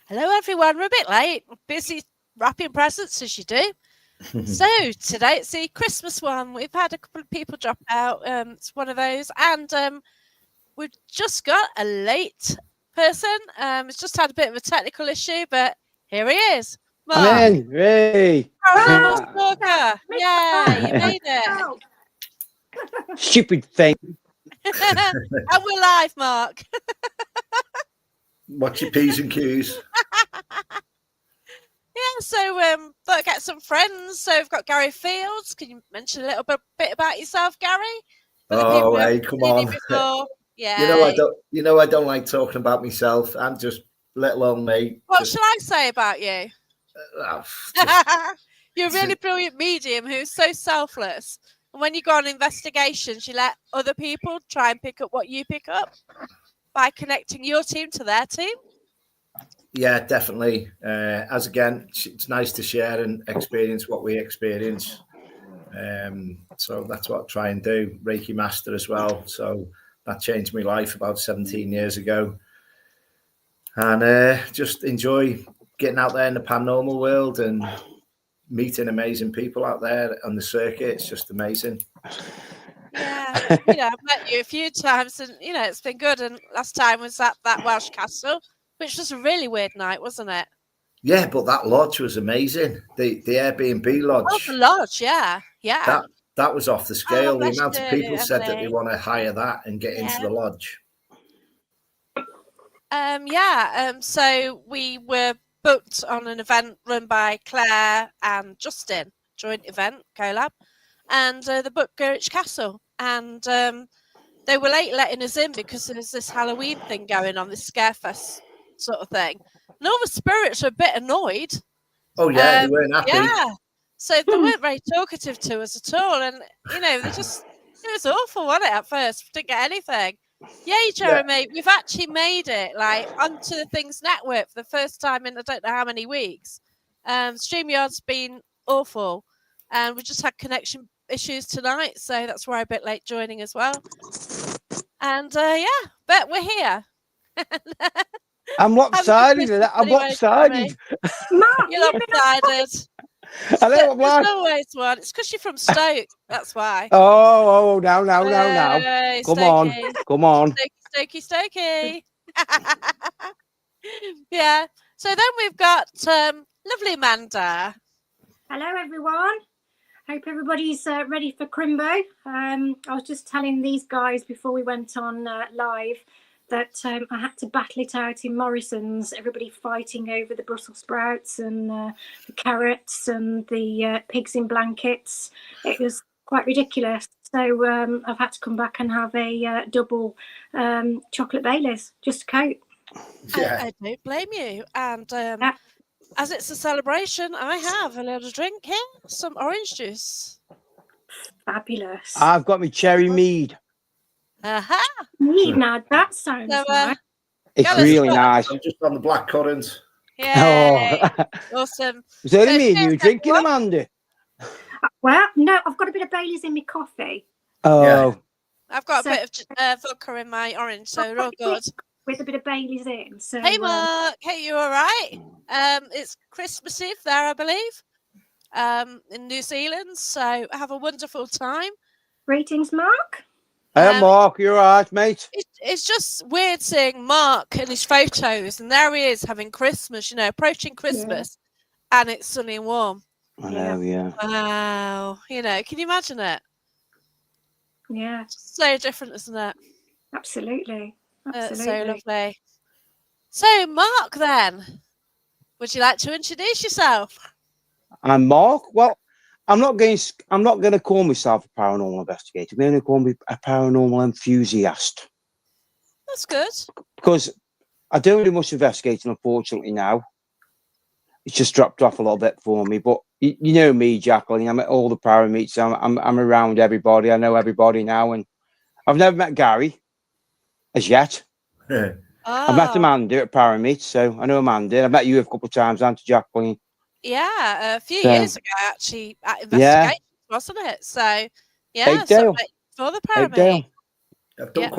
Hello, everyone. We're a bit late. We're busy wrapping presents as you do. So today it's the Christmas one. We've had a couple of people drop out. It's one of those, and we've just got a late person. It's just had a bit of a technical issue, but here he is, I'm Mark. in. Hey. Paranormal Stalker. Yeah, you made it. Stupid thing. And we're live, Mark. Watch your P's and Q's. Yeah, so thought I'd get some friends. So we've got Gary Fields. Can you mention a little bit about yourself, Gary? For the people who Hey, haven't come seen you on. before. Yeah. I don't like talking about myself. I'm just, let alone me. What shall I say about you? Just, You're a really brilliant medium who's so selfless. And when you go on investigations, you let other people try and pick up what you pick up by connecting your team to their team. yeah, definitely. As again, it's nice to share and experience what we experience. So that's what I try and do. Reiki Master as well. So that changed my life about 17 years ago. And just enjoy getting out there in the paranormal world and meeting amazing people out there on the circuit. It's just amazing. Yeah, I've met you a few times, and it's been good. And last time was at that Welsh castle, which was a really weird night, wasn't it? Yeah, but that lodge was amazing. The Airbnb lodge. Oh, the lodge, yeah. That was off the scale. The amount of people said that they Emily. want to hire that and get into the lodge. So we were booked on an event run by Claire and Justin, joint event, collab, and the book Gerwich Castle. And they were late letting us in because there was this Halloween thing going on, this Scarefest sort of thing. And all the spirits were a bit annoyed. Oh, yeah, they weren't happy. Yeah. So they weren't very talkative to us at all. And, it was awful, wasn't it, at first? We didn't get anything. Yay, Jeremy. We've actually made it, onto the Things Network for the first time in I don't know how many weeks. StreamYard's been awful. And we just had connection issues tonight. So that's why I'm a bit late joining as well. And, but we're here. I'm lopsided. I'm lopsided. You're lopsided. I know I'm There's always one. It's because you're from Stoke. That's why. Oh, now. Come on. Stokey. Yeah. So then we've got lovely Amanda. Hello, everyone. Hope everybody's ready for Crimbo. I was just telling these guys before we went on live that I had to battle it out in Morrison's, everybody fighting over the Brussels sprouts and the carrots and the pigs in blankets. It was quite ridiculous. So I've had to come back and have a double chocolate Baileys just to cope. Yeah. I don't blame you. And as it's a celebration, I have a little drink here, some orange juice. Fabulous. I've got my cherry mead. Mead, now that sounds nice. It's really nice. I'm just on the black currant. Yeah. Awesome. Is that me and you drinking, Amanda? Well, no, I've got a bit of Baileys in my coffee. Oh. Yeah. I've got a bit of vodka in my orange, so we're all good. With a bit of Baileys in. So, hey, Mark. Hey, you all right? It's Christmas Eve there, I believe, in New Zealand. So have a wonderful time. Greetings, Mark. Hey, Mark, you're all right, mate? It's just weird seeing Mark and his photos, and there he is having Christmas, approaching Christmas, and it's sunny and warm. I know, yeah. Wow. Can you imagine it? Yeah. It's so different, isn't it? Absolutely. So lovely. So, Mark, then, would you like to introduce yourself? I'm Mark. Well, I'm not going to call myself a paranormal investigator. I'm going to call me a paranormal enthusiast. That's good. Because I don't do much investigating, unfortunately, now. It's just dropped off a little bit for me. But you know me, Jacqueline. I'm at all the para meets. I'm around everybody. I know everybody now. And I've never met Gary as yet. I've met Amanda at para meets, so I know Amanda. I've met you a couple of times, haven't you, Jacqueline? Yeah, a few years ago, actually, at investigations, wasn't it? So, yeah, for the paramedic. I've done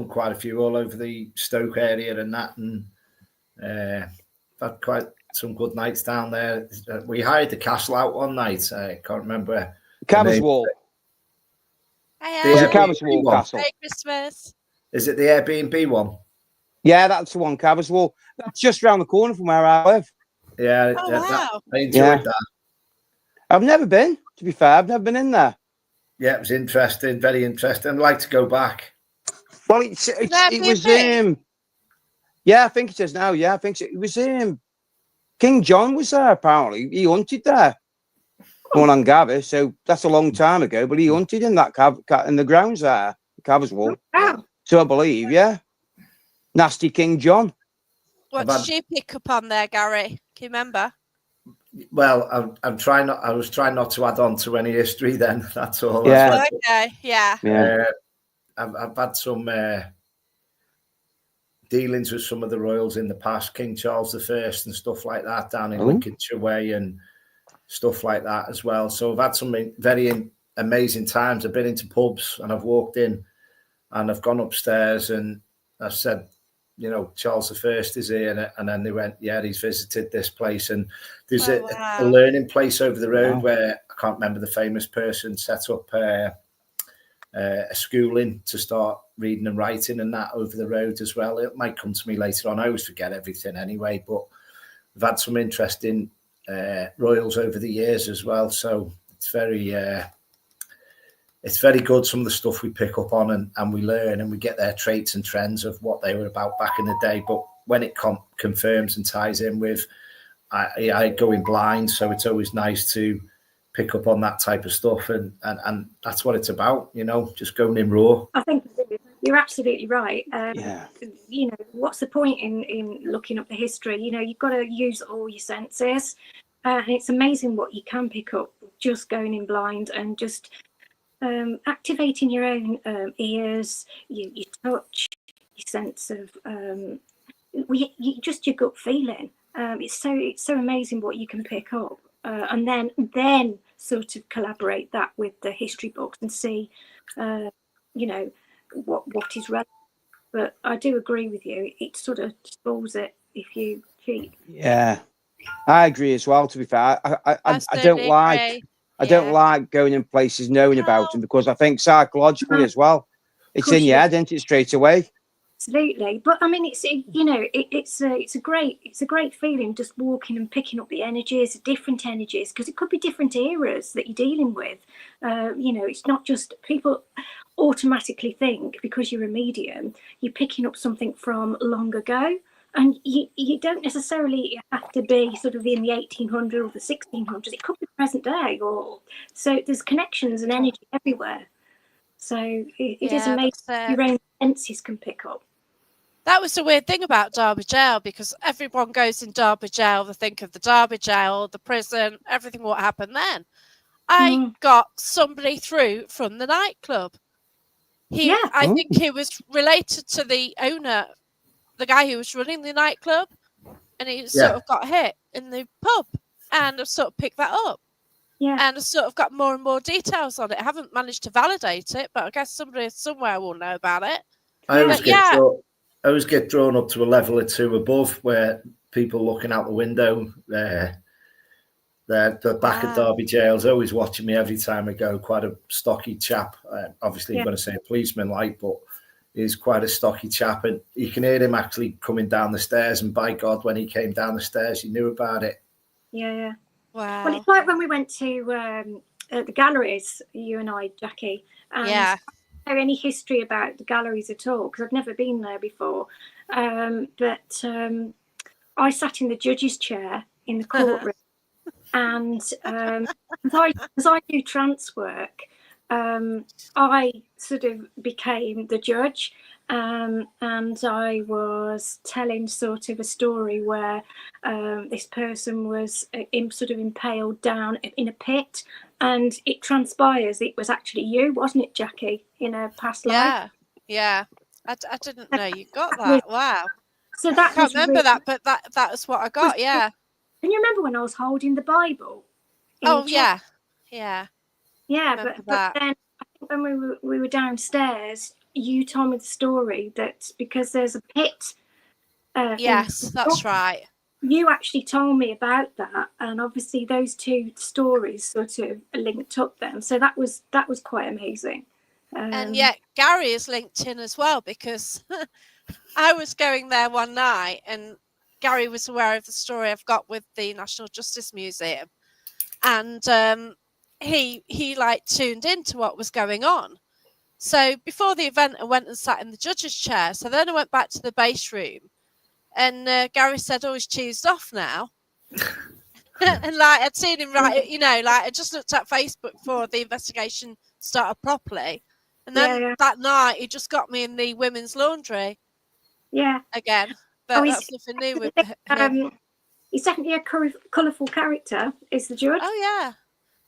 quite a few all over the Stoke area and that, and Had quite some good nights down there. We hired the castle out one night. I can't remember. Cabba's Wall. Hey, Was it Airbnb Cabba's Wall one. Castle? Merry Christmas. Is it the Airbnb one? Yeah, that's the one, Cabba's Wall. That's just round the corner from where I live. Yeah, Oh, wow. I enjoyed that. I've never been, to be fair. I've never been in there. Yeah, it was interesting, very interesting. I'd like to go back. Well, it was yeah, I think it is now. Yeah, I think so. It was King John was there. Apparently, he hunted there. One on Gabby, so that's a long time ago. But he hunted in that in the grounds there, Cabba's Wall. Wow. So I believe, yeah. Nasty King John. What did you pick up on there, Gary? Can you remember? Well, I'm trying not. I was trying not to add on to any history. Then that's all. Yeah. That's Okay. Yeah. I've had some dealings with some of the royals in the past, King Charles I and stuff like that, down in Lincolnshire Way and stuff like that as well. So I've had some very amazing times. I've been into pubs and I've walked in and I've gone upstairs and I've said, you know, Charles I is here, and then they went, yeah, he's visited this place. And there's a learning place over the road where I can't remember the famous person set up a schooling to start reading and writing and that over the road as well. It might come to me later on. I always forget everything anyway, but we've had some interesting royals over the years as well. So it's very good, some of the stuff we pick up on and we learn and we get their traits and trends of what they were about back in the day. But when it confirms and ties in with, I go in blind, so it's always nice to pick up on that type of stuff, and that's what it's about, you know, just going in raw. I think you're absolutely right. You know, what's the point in looking up the history? You know, you've got to use all your senses, and it's amazing what you can pick up just going in blind and just activating your own ears, your touch, your sense of just your gut feeling. It's so amazing what you can pick up, and then sort of collaborate that with the history books and see, you know, what is relevant. But I do agree with you. It sort of spoils it if you cheat. Yeah, I agree as well. To be fair, I don't like. I don't like going in places knowing about them, because I think psychologically as well, it's in your head, isn't it, straight away? Absolutely, but I mean, it's you know, it's a great feeling just walking and picking up the energies, different energies, because it could be different eras that you're dealing with. You know, it's not just people automatically think because you're a medium, you're picking up something from long ago. And you don't necessarily have to be sort of in the 1800s or the 1600s. It could be present day, or so there's connections and energy everywhere. So it is amazing. Your own senses can pick up. That was the weird thing about Derby Jail, because everyone goes in Derby Jail, they think of the Derby Jail, the prison, everything what happened then. I got somebody through from the nightclub. I think he was related to the owner, the guy who was running the nightclub, and he sort of got hit in the pub, and I've sort of picked that up. Yeah. And I've sort of got more and more details on it. I haven't managed to validate it, but I guess somebody somewhere will know about it. I always get drawn up to a level or two above, where people looking out the window, the back of Derby Jail is always watching me every time I go. Quite a stocky chap. Obviously, I'm going to say a policeman, but he's quite a stocky chap, and you can hear him actually coming down the stairs, and by God, when he came down the stairs, you knew about it. Yeah. Wow. Well, it's like when we went to the galleries, you and I, Jackie. And I don't know any history about the galleries at all, because I've never been there before. But I sat in the judge's chair in the courtroom, and as I do trance work, I sort of became the judge, and I was telling sort of a story where this person was sort of impaled down in a pit, and it transpires it was actually you, wasn't it, Jackie, in a past life? Yeah. I didn't know you got that. Wow. So that I can't remember that, but that was what I got. Yeah. Can you remember when I was holding the Bible? Oh yeah. But then I think when we were downstairs, you told me the story that because there's a pit Yes, that's right. You actually told me about that, and obviously those two stories sort of linked up then. So that was quite amazing. And yet Gary is linked in as well, because I was going there one night and Gary was aware of the story I've got with the National Justice Museum, and he like tuned into what was going on. So before the event, I went and sat in the judge's chair. So then I went back to the base room, and Gary said, "Oh, he's cheesed off now." And like I'd seen him like I just looked at Facebook before the investigation started properly, and then that night he just got me in the women's laundry. Yeah. Again, but that's nothing new with him. He's definitely a colourful character. Is the judge? Oh yeah,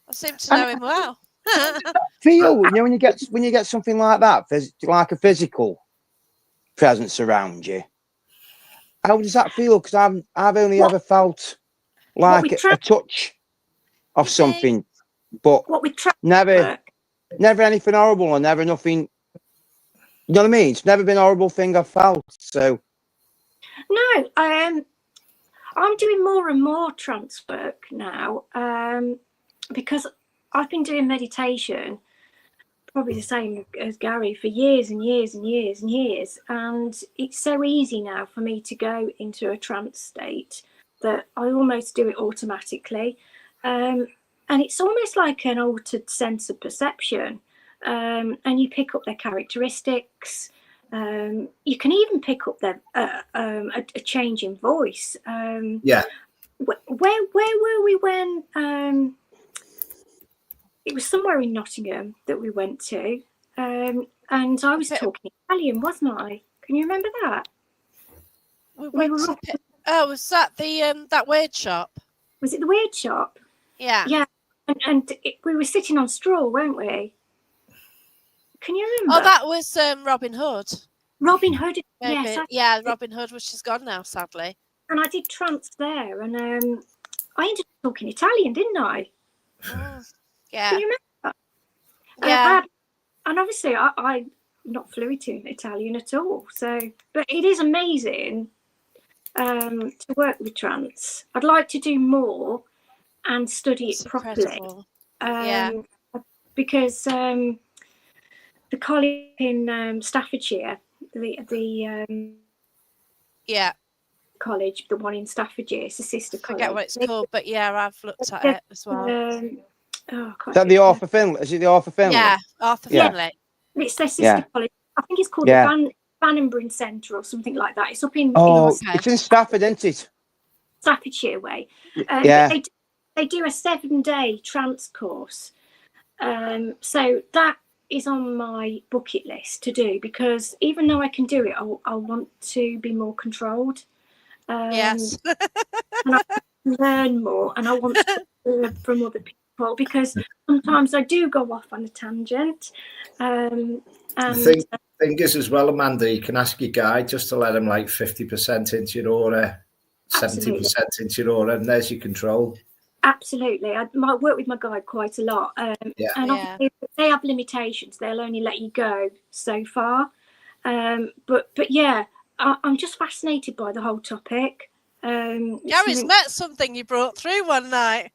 I seem to know him well. Feel when you get something like that, like a physical presence around you. How does that feel? Because I've only ever felt like a touch of something, but never anything horrible, or never nothing. You know what I mean? It's never been a horrible thing I've felt. So no, I'm doing more and more trance work now, because I've been doing meditation, probably the same as Gary, for years and years and years and years. And it's so easy now for me to go into a trance state that I almost do it automatically. And it's almost like an altered sense of perception. And you pick up their characteristics. You can even pick up their a change in voice. Yeah. Where were we when it was somewhere in Nottingham that we went to, and I was talking Italian, wasn't I? Can you remember that? Was that the that weird shop? Was it the weird shop? Yeah. Yeah, and we were sitting on straw, weren't we? Can you remember? Oh, that was Robin Hood. Robin Hood, yes. Yeah, Robin Hood, which is gone now, sadly. And I did trance there, and I ended up talking Italian, didn't I? Yeah. Can you remember? Yeah. And obviously, I'm not fluent in Italian at all. So, but it is amazing to work with trance. I'd like to do more and study it properly. Because the college in Staffordshire, the college, the one in Staffordshire, it's a sister college. I forget what it's called, but yeah, I've looked at it as well. Is that the Arthur Finley? Is it the Arthur Finley? Yeah, Arthur Finley. It's their sister college. I think it's called the Bannockburn Centre or something like that. It's up in it's in Stafford, isn't it? Staffordshire way. They do a 7-day trance course. So that is on my bucket list to do, because even though I can do it, I want to be more controlled. Yes. And I learn more, and I want to learn from other people, because sometimes I do go off on a tangent. And the thing is as well, Amanda, you can ask your guide just to let him like 50% into your aura, 70% into your aura, and there's your control. Absolutely. I might work with my guide quite a lot. And obviously they have limitations. They'll only let you go so far. But yeah, I'm just fascinated by the whole topic. Gary's met something you brought through one night.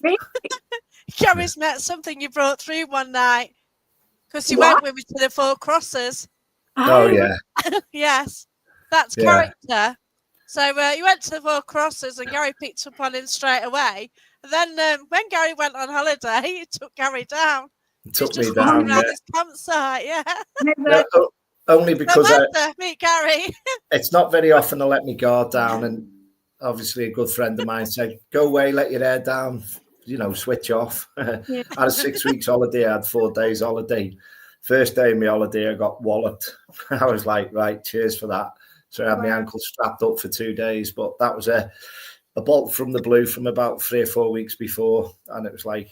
Really? Gary's met something you brought through one night, because you went with me to the Four Crosses. Oh yeah. Yes, that's character. So you went to the Four Crosses, and Gary picked up on him straight away. And then when Gary went on holiday, he took Gary down. He took me down. Around his campsite, Only because meet Gary. It's not very often I let me guard down, and obviously a good friend of mine said, "Go away, let your hair down, switch off." I had a 6 weeks holiday. I had 4 days holiday. First day of my holiday, I got walloped. I was like, right, cheers for that. So I had my ankle strapped up for 2 days, but that was a bolt from the blue from about 3 or 4 weeks before, and it was like,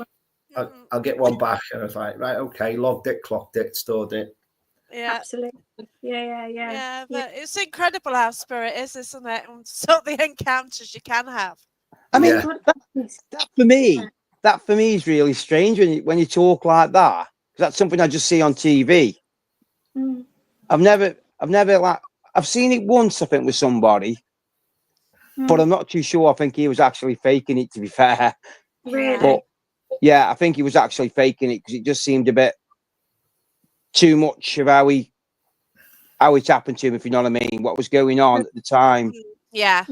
I'll get one back. And I was like, right, okay, logged it, clocked it, stored it. Yeah, absolutely. Yeah. But it's incredible how spirit is, isn't it? And sort of the encounters you can have. I mean, that for me is really strange when you talk like that, because that's something I just see on TV. I've never I've seen it once, I think, with somebody, but I'm not too sure. I think he was actually faking it, to be fair. Really? But yeah, I think he was actually faking it because it just seemed a bit too much of how it happened to him, if you know what I mean, what was going on at the time. Yeah.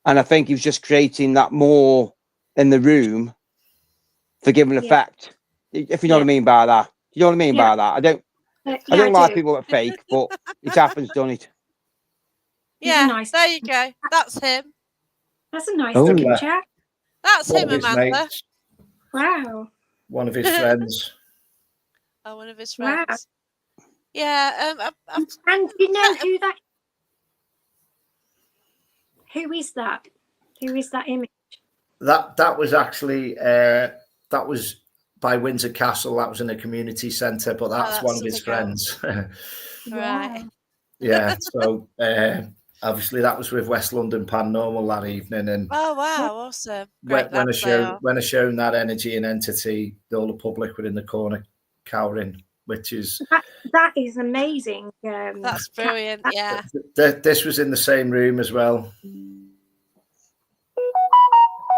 And I think he was just creating that more in the room for giving effect, if you know what I mean by that. You know what I mean by that? I don't like people that fake, but it happens, don't it? Yeah, nice. there you go. That's him. That's a nice Oh, looking yeah. chap. That's One him, of his Amanda. mates, Wow. one of his friends. Oh, one of his Wow. friends. Yeah. And do you know who that? Who is that? Who is that image? That was actually that was by Windsor Castle. That was in a community centre, but that's one of his friends. Right. Yeah. So obviously that was with West London Paranormal that evening, and Oh wow, awesome! Great when I lads they are. shown that energy and entity, all the public were in the corner cowering, which is that is amazing. That's brilliant. Yeah. This was in the same room as well.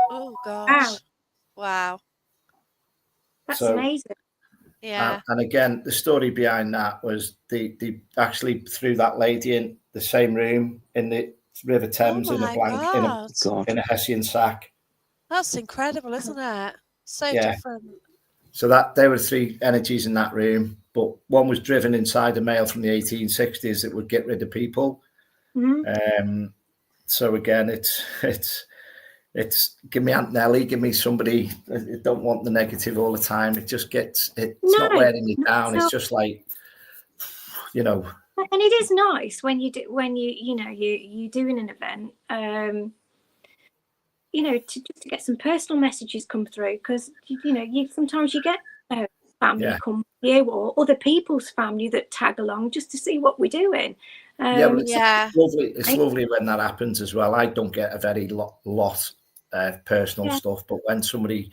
Oh gosh. Wow. That's amazing. Yeah. And again, the story behind that was they actually threw that lady in the same room in the River Thames in a blanket in a Hessian sack. That's incredible, isn't it? So different. So that there were 3 energies in that room, but one was driven inside a male from the 1860s that would get rid of people. So again, it's give me Aunt Nelly, give me somebody. I don't want the negative all the time. It just it's not wearing you down. It's just like, you know. And it is nice when you doing an event, to get some personal messages come through, because you sometimes you get family come here or other people's family that tag along just to see what we're doing. It's lovely. It's lovely when that happens as well. I don't get a very lot personal stuff, but when somebody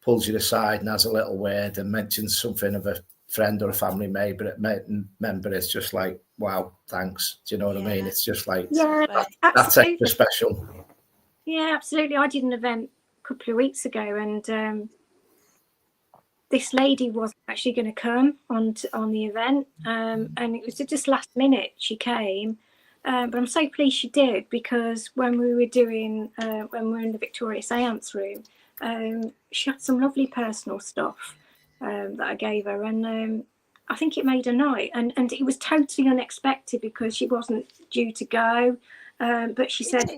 pulls you aside and has a little word and mentions something of a friend or a family member, it's just like, wow, thanks. Do you know what I mean? It's just like, that's extra special. Yeah, absolutely. I did an event a couple of weeks ago, and this lady wasn't actually going to come on the event, and it was just last minute she came. But I'm so pleased she did, because when we were doing, when we were in the Victoria Seance room, she had some lovely personal stuff that I gave her, and I think it made her night. And it was totally unexpected because she wasn't due to go, but she said,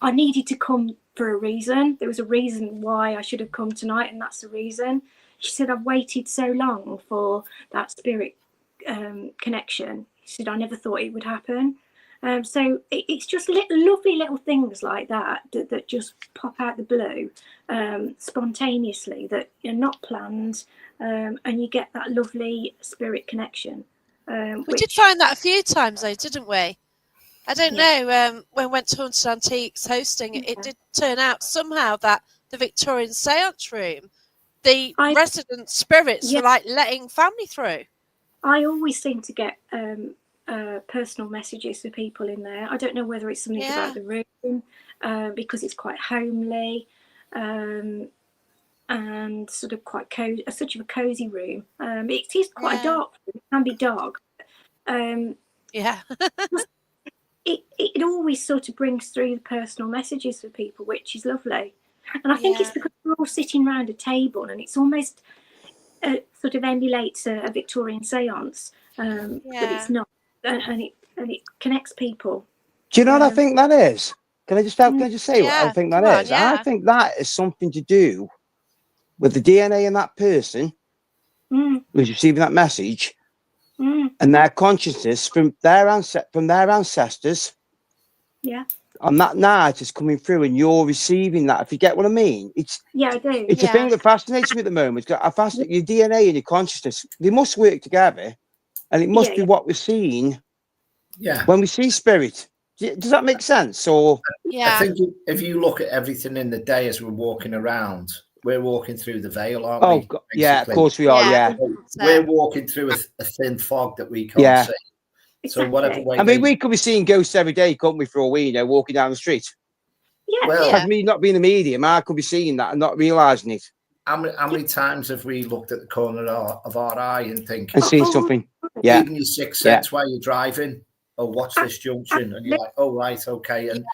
I needed to come for a reason. There was a reason why I should have come tonight, and that's the reason. She said, I've waited so long for that spirit connection. She said, I never thought it would happen. So it's just lovely little things like that just pop out the blue spontaneously, that you're not planned, and you get that lovely spirit connection. We did find that a few times though, didn't we? I don't know, when we went to Haunted Antiques hosting, it did turn out somehow that the Victorian Seance room, the resident spirits were like letting family through. I always seem to get personal messages for people in there. I don't know whether it's something about the room, because it's quite homely, and sort of quite cozy, such a cozy room. It is quite a dark room. It can be dark. It always sort of brings through the personal messages for people, which is lovely. And I think it's because we're all sitting around a table, and it's almost sort of emulates a Victorian seance, but it's not, and it connects people. Do you know what I think that is? Can I just say what I think that is? I think that is something to do with the DNA in that person who's receiving that message, and their consciousness from their ancestors. Yeah. On that night is coming through, and you're receiving that. If you get what I mean, I do. It's a thing that fascinates me at the moment. I fascinate your DNA and your consciousness. They must work together, and it must be what we're seeing. Yeah. When we see spirit, does that make sense? Or I think if you look at everything in the day as we're walking around, we're walking through the veil, aren't we? Yeah, of course we are. Yeah. We're walking through a thin fog that we can't see. So whatever way I mean, we could be seeing ghosts every day, couldn't we, for all we know, walking down the street? Yeah. Well, As me not being a medium, I could be seeing that and not realising it. how many times have we looked at the corner of our eye and think, And seeing something. Yeah. even your sixth sense while you're driving, oh, watch this junction, and you're like, oh, right, okay, and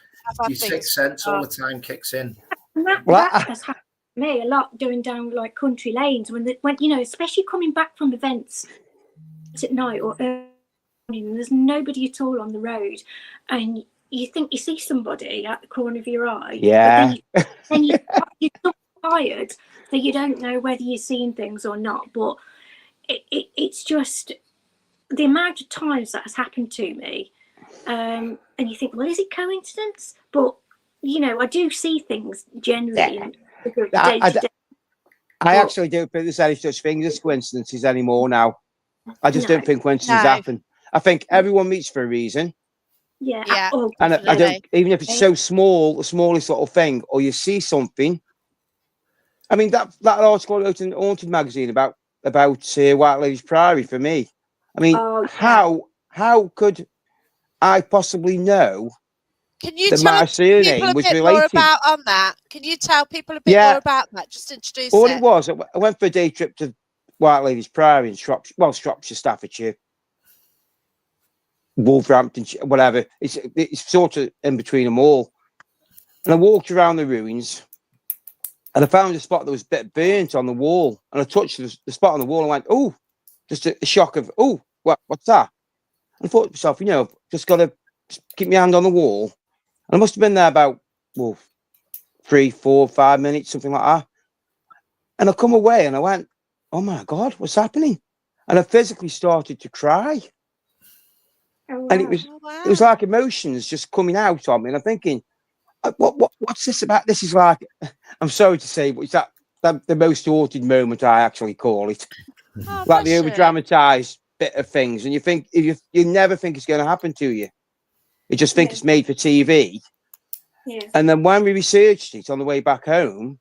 your sixth sense all the time kicks in. And that has happened to me a lot, going down like country lanes when you know, especially coming back from events at night or early morning, and there's nobody at all on the road, and you think you see somebody at the corner of your eye. Yeah. But then you're so tired that you don't know whether you're seeing things or not. But it's just the amount of times that has happened to me, and you think, well, is it coincidence? But you know, I do see things generally. I actually don't think there's any such thing as coincidences anymore now. I just don't think coincidences happen. I think everyone meets for a reason. Yeah. Oh, and I don't, even if it's so small, the smallest little thing, or you see something. I mean, that article out in Haunted magazine about White Ladies Priory, for me. I mean, how could I possibly know? Can you that tell my surname people a was bit related? more about on that? Can you tell people a bit more about that? Just introduce all it. it was, I went for a day trip to White Ladies Priory in Shropshire, Staffordshire, Wolverhampton, whatever. It's sort of in between them all. And I walked around the ruins, and I found a spot that was a bit burnt on the wall. And I touched the spot on the wall and went, oh, just a shock of, oh, what's that? And I thought to myself, you know, just got to keep my hand on the wall. And I must have been there about 3, 4, 5 minutes, something like that. And I come away and I went, oh my God, what's happening? And I physically started to cry. Oh, wow. And it was like emotions just coming out on me. And I'm thinking, what's this about? This is like, I'm sorry to say, but it's that the most haunted moment, I actually call it. Like the over dramatized bit of things. And you think, you never think it's going to happen to you. You just think it's made for TV. Yes. And then when we researched it on the way back home,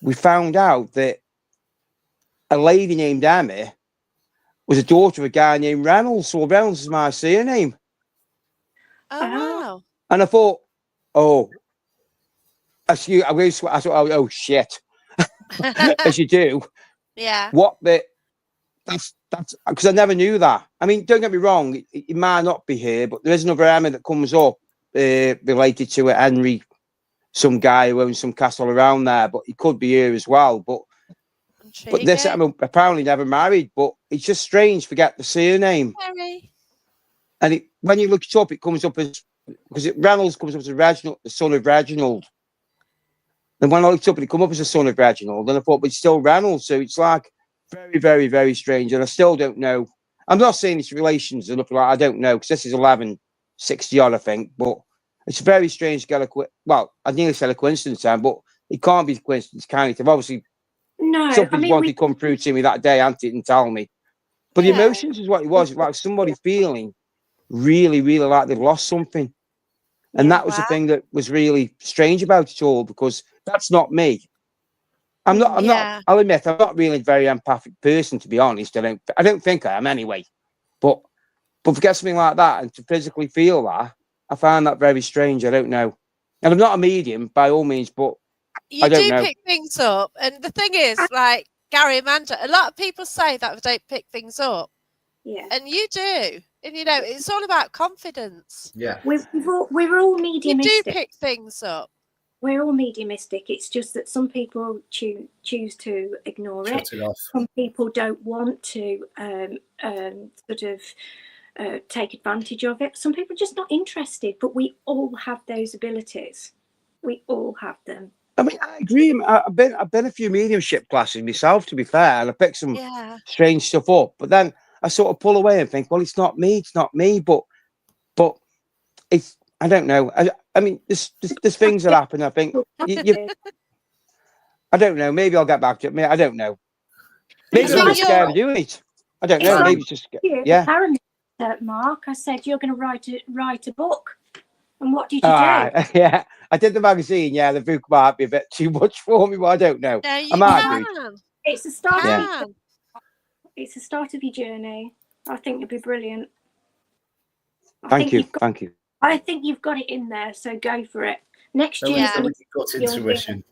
we found out that a lady named Emma was a daughter of a guy named Reynolds. So Reynolds is my surname. Oh, wow. And I thought, oh shit. As you do. Yeah. That's because I never knew that. I mean, don't get me wrong, it might not be here, but there is another Emma that comes up related to Henry, some guy who owns some castle around there, but he could be here as well. But this Emma apparently never married, but it's just strange, forget the surname. Harry. And when you look it up, it comes up as, because Reynolds comes up as Reginald, the son of Reginald. And when I looked up, it come up as the son of Reginald, and I thought, but it's still Reynolds, so it's like very, very, very strange, and I still don't know. I'm not saying it's relations or nothing like that. I don't know, because this is 1160 odd, I think, but it's very strange to get I nearly said a coincidence time, but it can't be a coincidence, can it? Obviously, something wanted to come through to me that day, and didn't tell me. But the emotions is what it was. It's like somebody feeling really, really like they've lost something. And that was the thing that was really strange about it all, because that's not me. I'm not, I'll admit, I'm not really a very empathic person, to be honest. I don't think I am anyway. But to get something like that and to physically feel that, I find that very strange. I don't know. And I'm not a medium by all means, but I don't know. You do pick things up. And the thing is, like Gary, Amanda, a lot of people say that we don't pick things up. Yeah. And you do. And you know, it's all about confidence. Yeah. We're all mediumistic. You do pick things up. We're all mediumistic. It's just that some people choose to ignore it. Shut it off. Some people don't want to sort of take advantage of it. Some people are just not interested. But we all have those abilities. We all have them. I mean, I agree. I've been a few mediumship classes myself, to be fair, and I picked some strange stuff up. But then I sort of pull away and think, well, it's not me. But it's, I don't know. I mean, there's things that happen. I think I don't know. Maybe I'll get back to it. I don't know. Maybe I'm just scared of doing it. I don't know. Maybe it's just Mark, I said you're going to write a book, and what did you do? Yeah, I did the magazine. Yeah, the book might be a bit too much for me, but I don't know. No, you I might do. It's the start. It's the start of your journey. I think it'd be brilliant. Thank you. Thank you. I think you've got it in there, so go for it. Next That year, was really good intuition.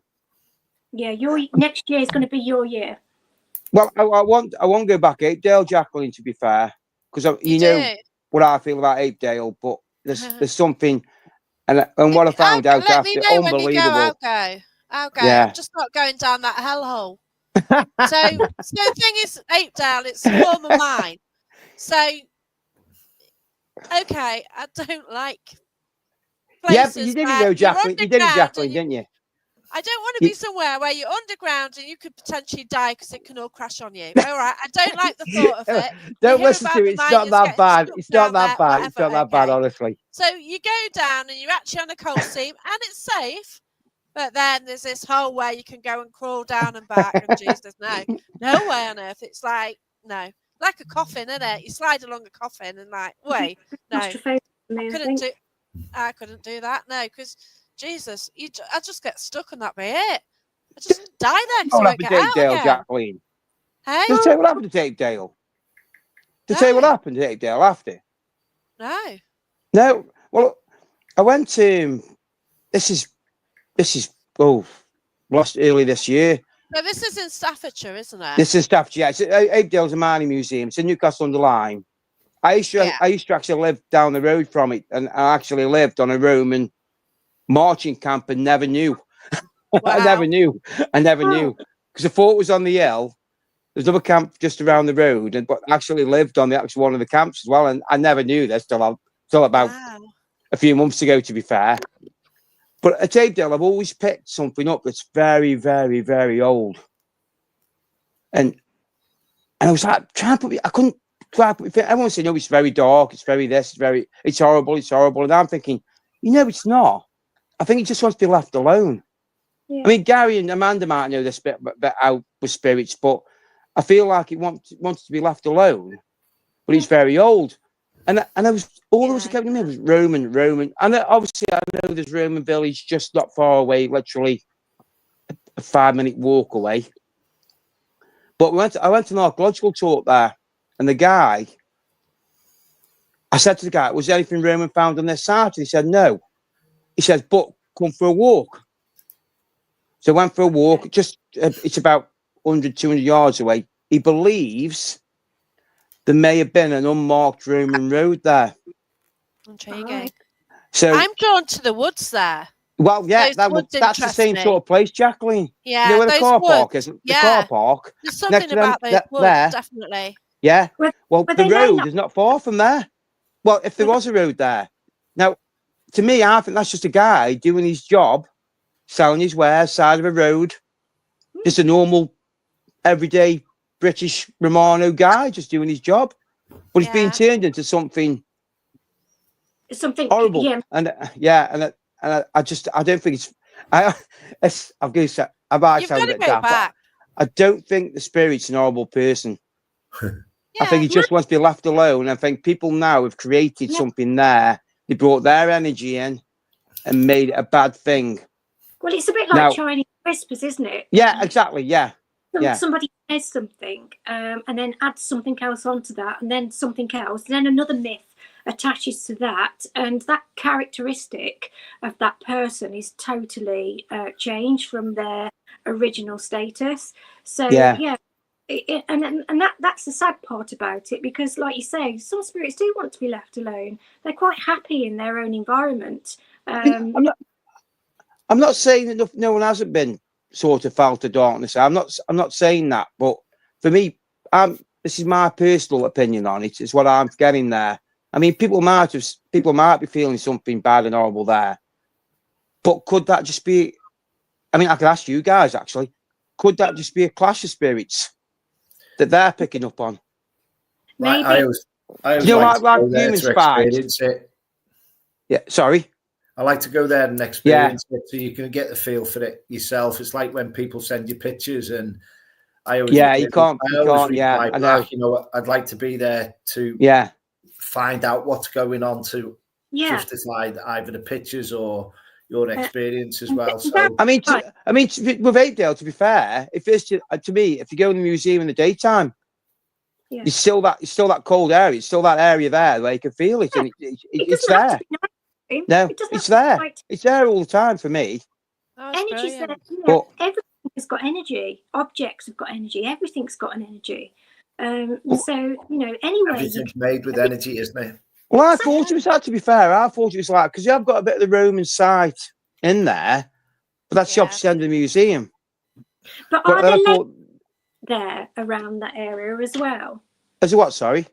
your next year is going to be your year. Well, I won't go back Apedale, Jacqueline, to be fair, because you know what I feel about Apedale, but there's something, and what I found out let me after, know when you go. unbelievable. I'll go. Yeah. I'm just not going down that hellhole. So the thing is, Apedale, it's a form of mine. So, okay, I don't like places. Yeah, but you didn't go, Jacqueline. You did it, Jacqueline, didn't you? I don't want to be somewhere where you're underground and you could potentially die because it can all crash on you. All right, I don't like the thought of it. Don't listen to it. It's not that bad. It's not that bad. It's not that bad, honestly. So you go down and you're actually on a coal seam and it's safe. But then there's this hole where you can go and crawl down and back. And Jesus, no way on earth. It's like, no, like a coffin, isn't it? You slide along a coffin and like, wait, no, I couldn't do that. No, because Jesus, I just get stuck and that be it. I just die there because I won't get out again. Jacqueline. Hey? Did I tell you what happened to Apedale? Did I tell you what happened to Apedale after? No. Well, I went to. This is last early this year. So this is in Staffordshire, isn't it? This is Staffordshire. Yeah, it's Apedale's a mining museum. It's in Newcastle under Lyme. I used to actually live down the road from it, and I actually lived on a Roman marching camp and never knew. Wow. I never knew because the fort was on the hill. There's another camp just around the road, but actually lived on the actual one of the camps as well. And I never knew this till about a few months ago, to be fair. But at Apedale, I've always picked something up that's very, very, very old. And I was like, trying to put I couldn't quite put everyone said, no, it's very dark, it's very this, it's horrible, it's horrible. And I'm thinking, it's not. I think it just wants to be left alone. Yeah. I mean, Gary and Amanda might know this bit out with spirits, but I feel like it wants to be left alone. But it's very old. And I was all that was kept in me was Roman. And obviously I know there's Roman village just not far away, literally a 5-minute walk away. But I went to an archaeological talk there, and I said to the guy, was there anything Roman found on this site? And he said no. He says, but come for a walk. So I went for a walk, it's about 100, 200 yards away. He believes there may have been an unmarked Roman road there. Intriguing. So I'm drawn to the woods there. Well, yeah, that's the same sort of place, Jacqueline. Yeah, you know where the car park is? The car park. There's something about those woods, there, definitely. Yeah. Well, the road is not far from there. Well, if there was a road there. Now, to me, I think that's just a guy doing his job, selling his wares, side of a road. Just a normal, everyday British Romano guy just doing his job. But he's being turned into something horrible. Yeah. And I don't think I'm going to say, I might sound a bit daft. I don't think the spirit's an horrible person. I think he just wants to be left alone. I think people now have created something there. They brought their energy in and made it a bad thing. Well, it's a bit like Chinese whispers, isn't it? Yeah, exactly. Yeah. Somebody says something and then adds something else onto that, and then something else, and then another myth attaches to that, and that characteristic of that person is totally changed from their original status. So and that's the sad part about it, because like you say, some spirits do want to be left alone. They're quite happy in their own environment. I'm not saying that no one hasn't been sort of fell to darkness. I'm not saying that, but for me, this is my personal opinion on it. Is what I'm getting there. I mean, people might be feeling something bad and horrible there, but could that just be? I mean, I could ask you guys actually. Could that just be a clash of spirits that they're picking up on? Maybe. I always like human spies. Yeah, sorry. I like to go there and experience it, so you can get the feel for it yourself. It's like when people send you pictures, and I always you can't. I know. I'd like to be there to find out what's going on, to just decide either the pictures or your experience as well. So I mean, with Apedale, to be fair, if it's to me, if you go in the museum in the daytime, Yeah. It's still that cold area. It's still that area there where you can feel it, and it's doesn't have there. to be night. No, It doesn't it's have to be there. night. It's there all the time for me. Oh, it's Energy's there. brilliant. Yeah, But everything has got energy. Objects have got energy. Everything's got an energy. So anyway, Everything's made with energy, isn't it? well, I thought it was that. To be fair, I thought it was like because you have got a bit of the Roman site in there, but that's the Yeah. opposite end of the museum. but But are then I there thought, there around that area as well? as a what? Sorry,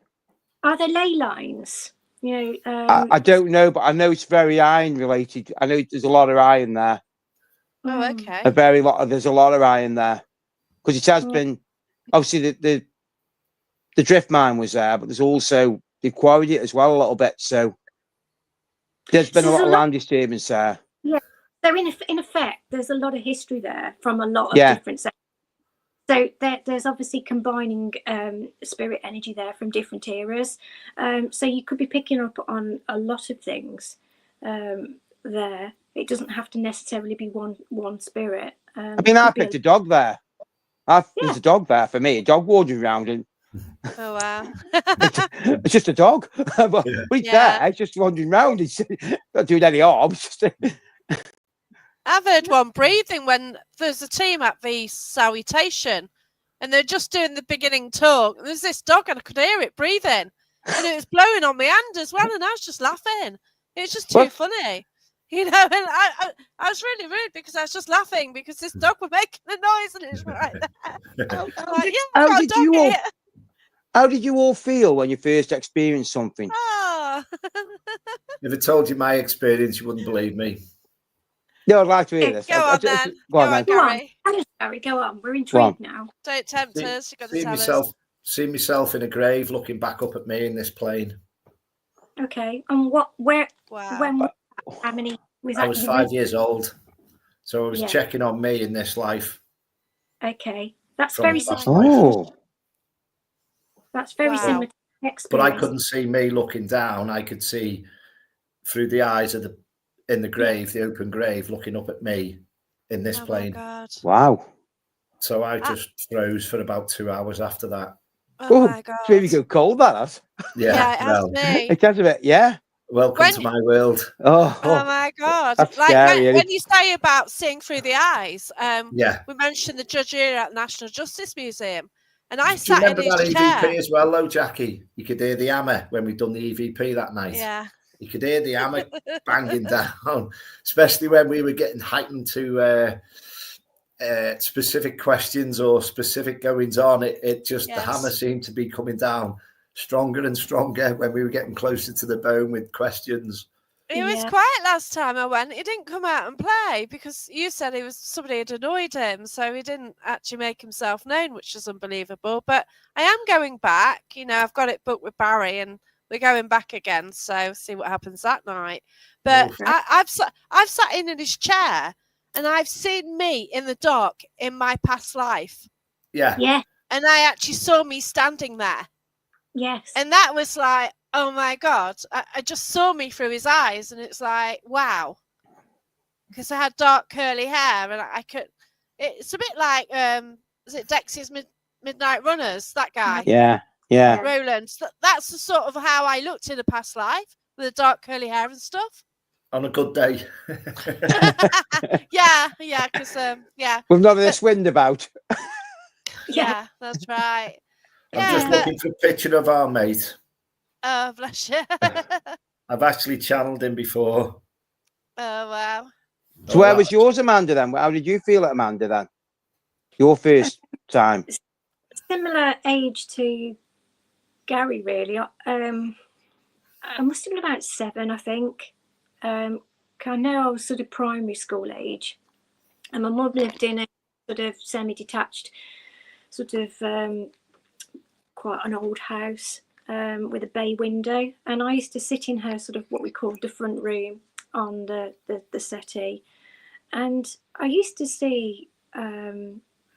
Are there ley lines? I don't know, but I know it's very iron related. I know there's a lot of iron there. Oh, Mm. okay. There's a lot of iron there because it has Yeah. been obviously the drift mine was there, but there's also they quarried it as well a little bit. So there's been a So lot there's of a lot- land disturbance there. So in effect, there's a lot of history there from a lot of Yeah. different sectors. So there's obviously combining spirit energy there from different eras. So you could be picking up on a lot of things there. It doesn't have to necessarily be one spirit. I mean, I picked a dog there. There's a dog there for me, a dog wandering around, and Oh, wow. it's just a dog, but it's Yeah. there, it's just wandering around. It's not doing any harm. It's just I've heard one breathing when there's a team at the salutation and they're just doing the beginning talk. And there's this dog and I could hear it breathing and it was blowing on my hand as well. And I was just laughing. It was just too What? funny. And I was really rude because I was just laughing because this dog was making the noise and it was right there. Like, how I've got a did dog you all- here. how did you all feel when you first experienced something? Oh. If I told you my experience, you wouldn't believe me. No, I'd like to hear this. Go on then. Go on then. Go on, Gary. tell us, Gary, go on. We're intrigued now. Don't tempt See- us. You've got to See tell us. myself in a grave, looking back up at me in this plane. Okay, and where, Wow. when, how many was that? I was you 5 years old, so I was Yeah. checking on me in this life. Okay, that's From very the past similar. Oh, That's very Wow. similar to the But I experience. couldn't see me looking down. I could see through the eyes of in the grave, the open grave, looking up at me in this Oh my plane. God. wow. So I just froze for about 2 hours after that. Oh my God. It's really good cold, that has. Yeah, it has well, me. It has a bit, yeah. welcome When- to my world. Oh, Oh my God. That's Like scary, when isn't you say about seeing through the eyes, Yeah. we mentioned the judge here at the National Justice Museum. And I Do you sat in remember his that chair. EVP as well, though, Jackie? You could hear the hammer when we'd done the EVP that night. Yeah. You could hear the hammer banging down, especially when we were getting heightened to specific questions or specific goings on. It just, the Yes. hammer seemed to be coming down stronger and stronger when we were getting closer to the bone with questions. He was Yeah. quiet last time I went. He didn't come out and play because you said somebody had annoyed him, so he didn't actually make himself known, which is unbelievable. But I am going back. I've got it booked with Barry, and we're going back again. So see what happens that night. But Oof. I've sat in his chair, and I've seen me in the dark in my past life, Yeah. Yeah, and I actually saw me standing there, yes. and that was like, oh my God, I just saw me through his eyes and it's like, wow. Because I had dark curly hair and I could, it's a bit like, is it Dexy's Midnight Runners, that guy? yeah, yeah. Roland. That's the sort of how I looked in a past life with the dark curly hair and stuff. On a good day. Yeah, because, yeah, With none of this wind about. yeah, that's right. I'm Yeah, just but- looking for a picture of our mate. Oh, bless you. I've actually channeled him before. Oh, wow. So where was yours, Amanda, then? How did you feel at Amanda, then? Your first time? Similar age to Gary, really. I must have been about 7, I think. I know I was sort of primary school age, and my mum lived in a sort of semi-detached, sort of quite an old house with a bay window, and I used to sit in her sort of what we called the front room on the settee, and I used to see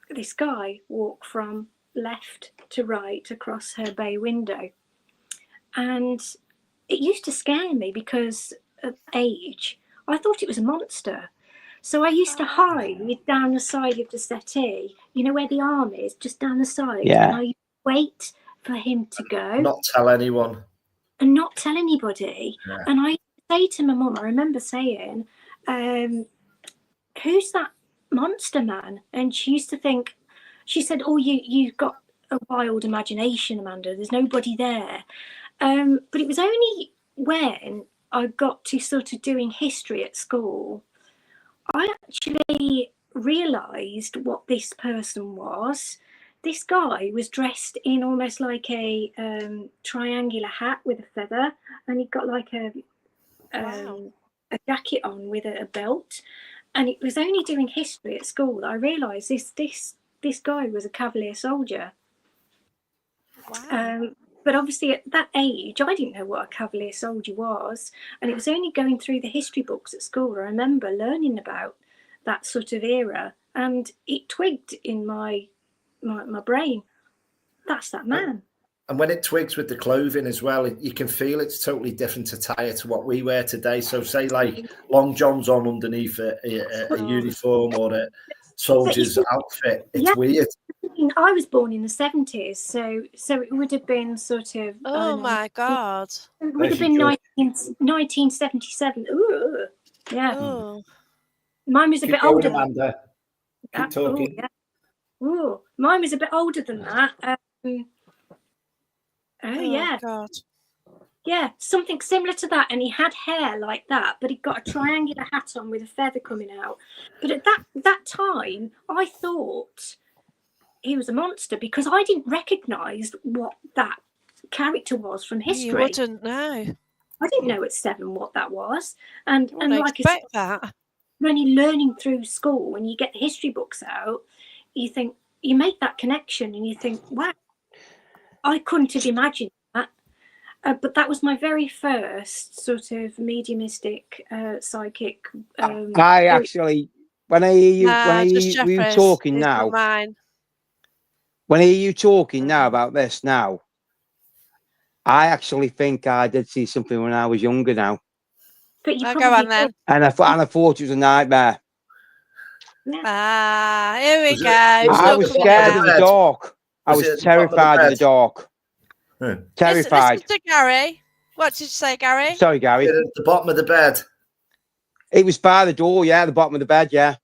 this guy walk from left to right across her bay window, and it used to scare me because at age I thought it was a monster. So I used to hide down the side of the settee, where the arm is, just down the side. Yeah. And I used to wait for him to go. Not tell anyone. And not tell anybody. Yeah. And I say to my mum, I remember saying, who's that monster man? And she used to think, she said, oh, you've got a wild imagination, Amanda. There's nobody there. But it was only when I got to sort of doing history at school, I actually realised what this person was. This guy was dressed in almost like a triangular hat with a feather, and he got like a jacket on with a belt. And it was only doing history at school that I realised this guy was a Cavalier soldier. Wow. But obviously at that age, I didn't know what a Cavalier soldier was, and it was only going through the history books at school I remember learning about that sort of era, and it twigged in my brain. That's that man. And when it twigs with the clothing as well, you can feel it's totally different attire to what we wear today. So say like long johns on underneath a uniform or a soldier's outfit. It's weird. I was born in the 70s, so it would have been sort of... Oh, my God. It would have been 1977. Ooh, yeah. Ooh. Mine was a bit older. Amanda. Keep talking. Yeah. Ooh, mine was a bit older than that. Yeah. God. Yeah, something similar to that. And he had hair like that, but he got a triangular hat on with a feather coming out. But at that time, I thought he was a monster because I didn't recognise what that character was from history. You wouldn't know. I didn't know at 7 what that was. And like expect that. When you're learning through school, when you get the history books out, you think, you make that connection and you think, wow, I couldn't have imagined that. But that was my very first sort of mediumistic, psychic. I actually, when I hear you talking now, when I hear you talking now about this now, I actually think I did see something when I was younger now. But you go on then. And I thought it was a nightmare. Yeah. Here we go. I was scared of the dark. I was terrified of the dark. Terrified. Listen to Gary. What did you say, Gary? Sorry, Gary. At the bottom of the bed. It was by the door, yeah, the bottom of the bed, yeah.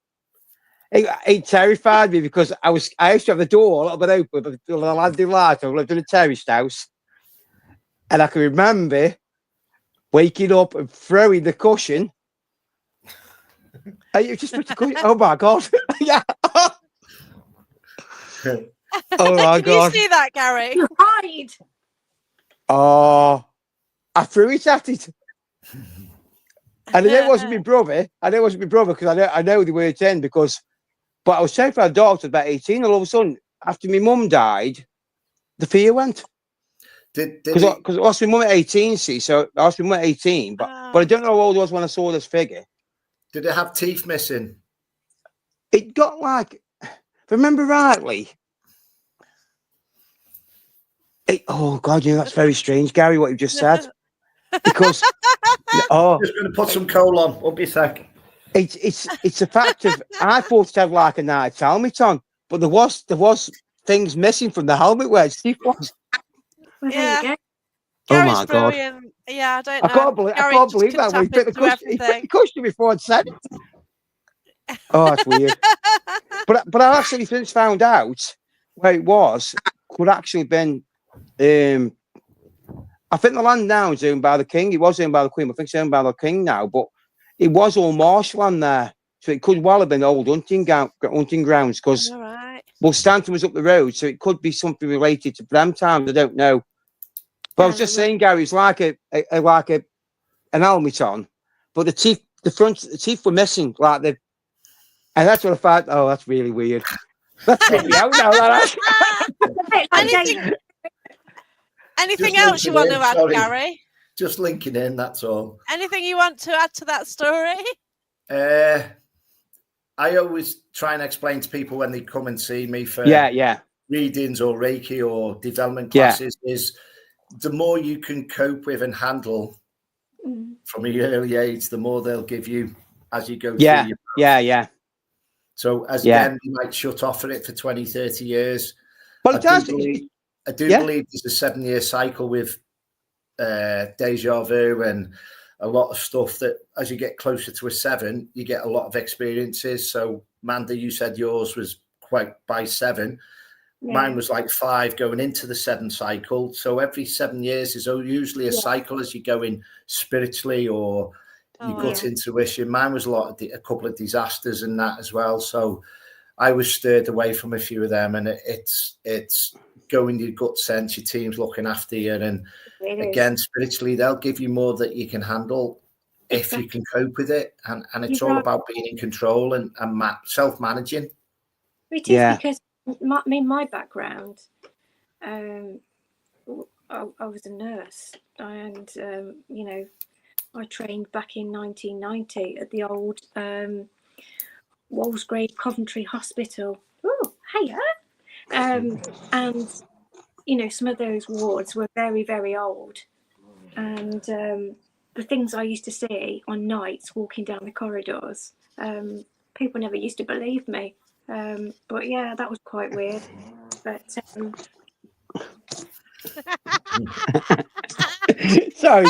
It terrified me because I used to have the door a little bit open, but the landing light. I lived in a terraced house, and I can remember waking up and throwing the cushion. And you just put the cushion. Oh my God! Yeah. Oh my God! Can you see that, Gary? You hide. Oh, I threw it at it. And I know it wasn't my brother. Because I know they weren't in because. But I was terrified of dogs at about 18. All of a sudden, after my mum died, the fear went. Because I lost my mum at 18, see. So I lost my mum at 18. But I don't know how old I was when I saw this figure. Did it have teeth missing? It got like, if I remember rightly. Oh, God, that's very strange, Gary, what you just said. Because, I'm just going to put some coal on. Won't be a sec. It's a fact of I thought it had like a knight's helmet on, but there was things missing from the helmet where Steve was. Yeah. Oh my God! Yeah, I don't know. I can't believe that when he put the cushion before I'd said it. Oh, that's weird. But I actually since found out where it was could actually been. I think the land now is owned by the king. It was owned by the queen. I think it's owned by the king now, but. It was all marshland there, so it could well have been old hunting grounds. Because Stanton was up the road, so it could be something related to them times. I don't know. But I was just saying, Gary, it's like an helmet on, but the teeth were missing, and that's what I thought. Oh, that's really weird. That's me out now. Anything else you want to add, Gary? Just linking in, that's all. Anything you want to add to that story? I always try and explain to people when they come and see me for readings or Reiki or development classes is the more you can cope with and handle from an early age, the more they'll give you as you go through your path. Yeah. So again, you might shut off at it for 20, 30 years. Well, it does. I do believe there's a 7-year cycle with deja vu and a lot of stuff that as you get closer to a 7, you get a lot of experiences. So Manda, you said yours was quite by 7. Mine was like 5 going into the 7 cycle. So every 7 years is usually a cycle as you go in spiritually or your gut intuition. Mine was a couple of disasters and that as well. So I was stirred away from a few of them, and it's going your gut sense. Your team's looking after you, and again, spiritually, they'll give you more that you can handle if you can cope with it. And it's all about being in control and self-managing. It is because my background, I was a nurse, and I trained back in 1990 at the old Walsgrave Coventry Hospital. Oh, hiya! And some of those wards were very, very old, and the things I used to see on nights walking down the corridors, people never used to believe me. But yeah, that was quite weird. But sorry.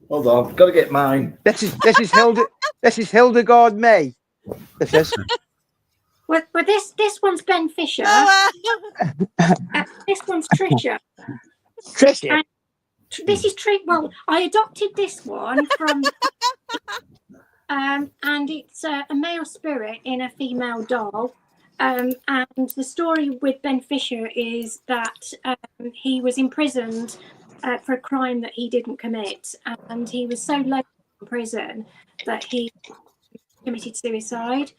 Hold on, got to get mine. This is Hildegard May. This is. Well, this one's Ben Fisher. This one's Trisha. Trisha. And this is Well, I adopted this one from, and it's a male spirit in a female doll. And the story with Ben Fisher is that he was imprisoned for a crime that he didn't commit, and he was so low in prison that he committed suicide.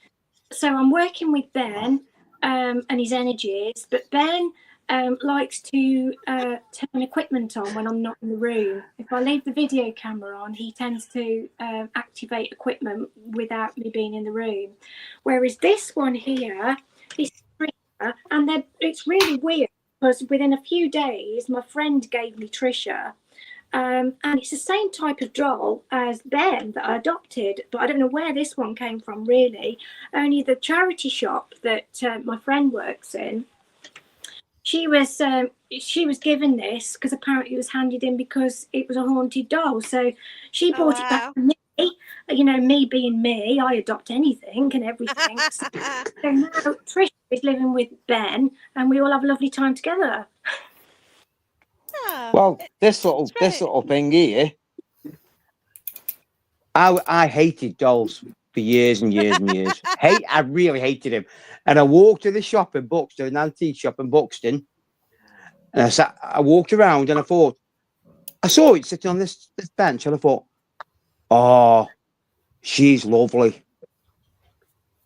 So I'm working with Ben and his energies, but Ben likes to turn equipment on when I'm not in the room. If I leave the video camera on, he tends to activate equipment without me being in the room. Whereas this one here, and it's really weird because within a few days, my friend gave me Trisha. And it's the same type of doll as Ben that I adopted, but I don't know where this one came from really. Only the charity shop that my friend works in, she was given this because apparently it was handed in because it was a haunted doll. So she brought it back to me. Me being me, I adopt anything and everything. So now Trish is living with Ben, and we all have a lovely time together. Well, this little thing here, I hated dolls for years and years and years. I really hated him. And I walked to the shop in Buxton, an antique shop in Buxton, and I walked around and I saw it sitting on this bench, and I thought, oh, she's lovely.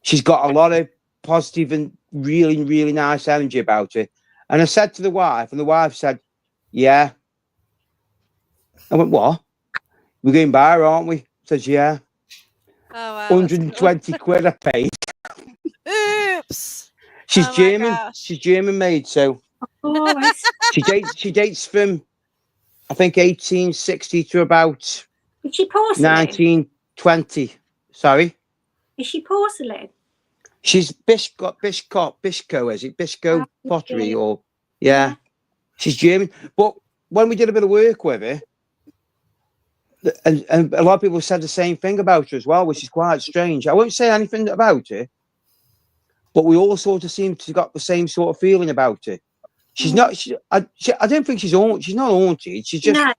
She's got a lot of positive and really, really nice energy about her. And I said to the wife, and the wife said, yeah. I went, what? We're going by her, aren't we? Says, yeah. Oh, wow, 120 quid I paid. Oops. She's German. Gosh. She's German made, so she dates from I think 1860 to about Is she porcelain? 1920. Sorry. Is she porcelain? She's Bisco, is it? Bisco pottery or yeah. She's German. But when we did a bit of work with her, and a lot of people said the same thing about her as well, which is quite strange. I won't say anything about her, but we all sort of seem to got the same sort of feeling about her. She's not. I don't think she's not haunted. She's just. No,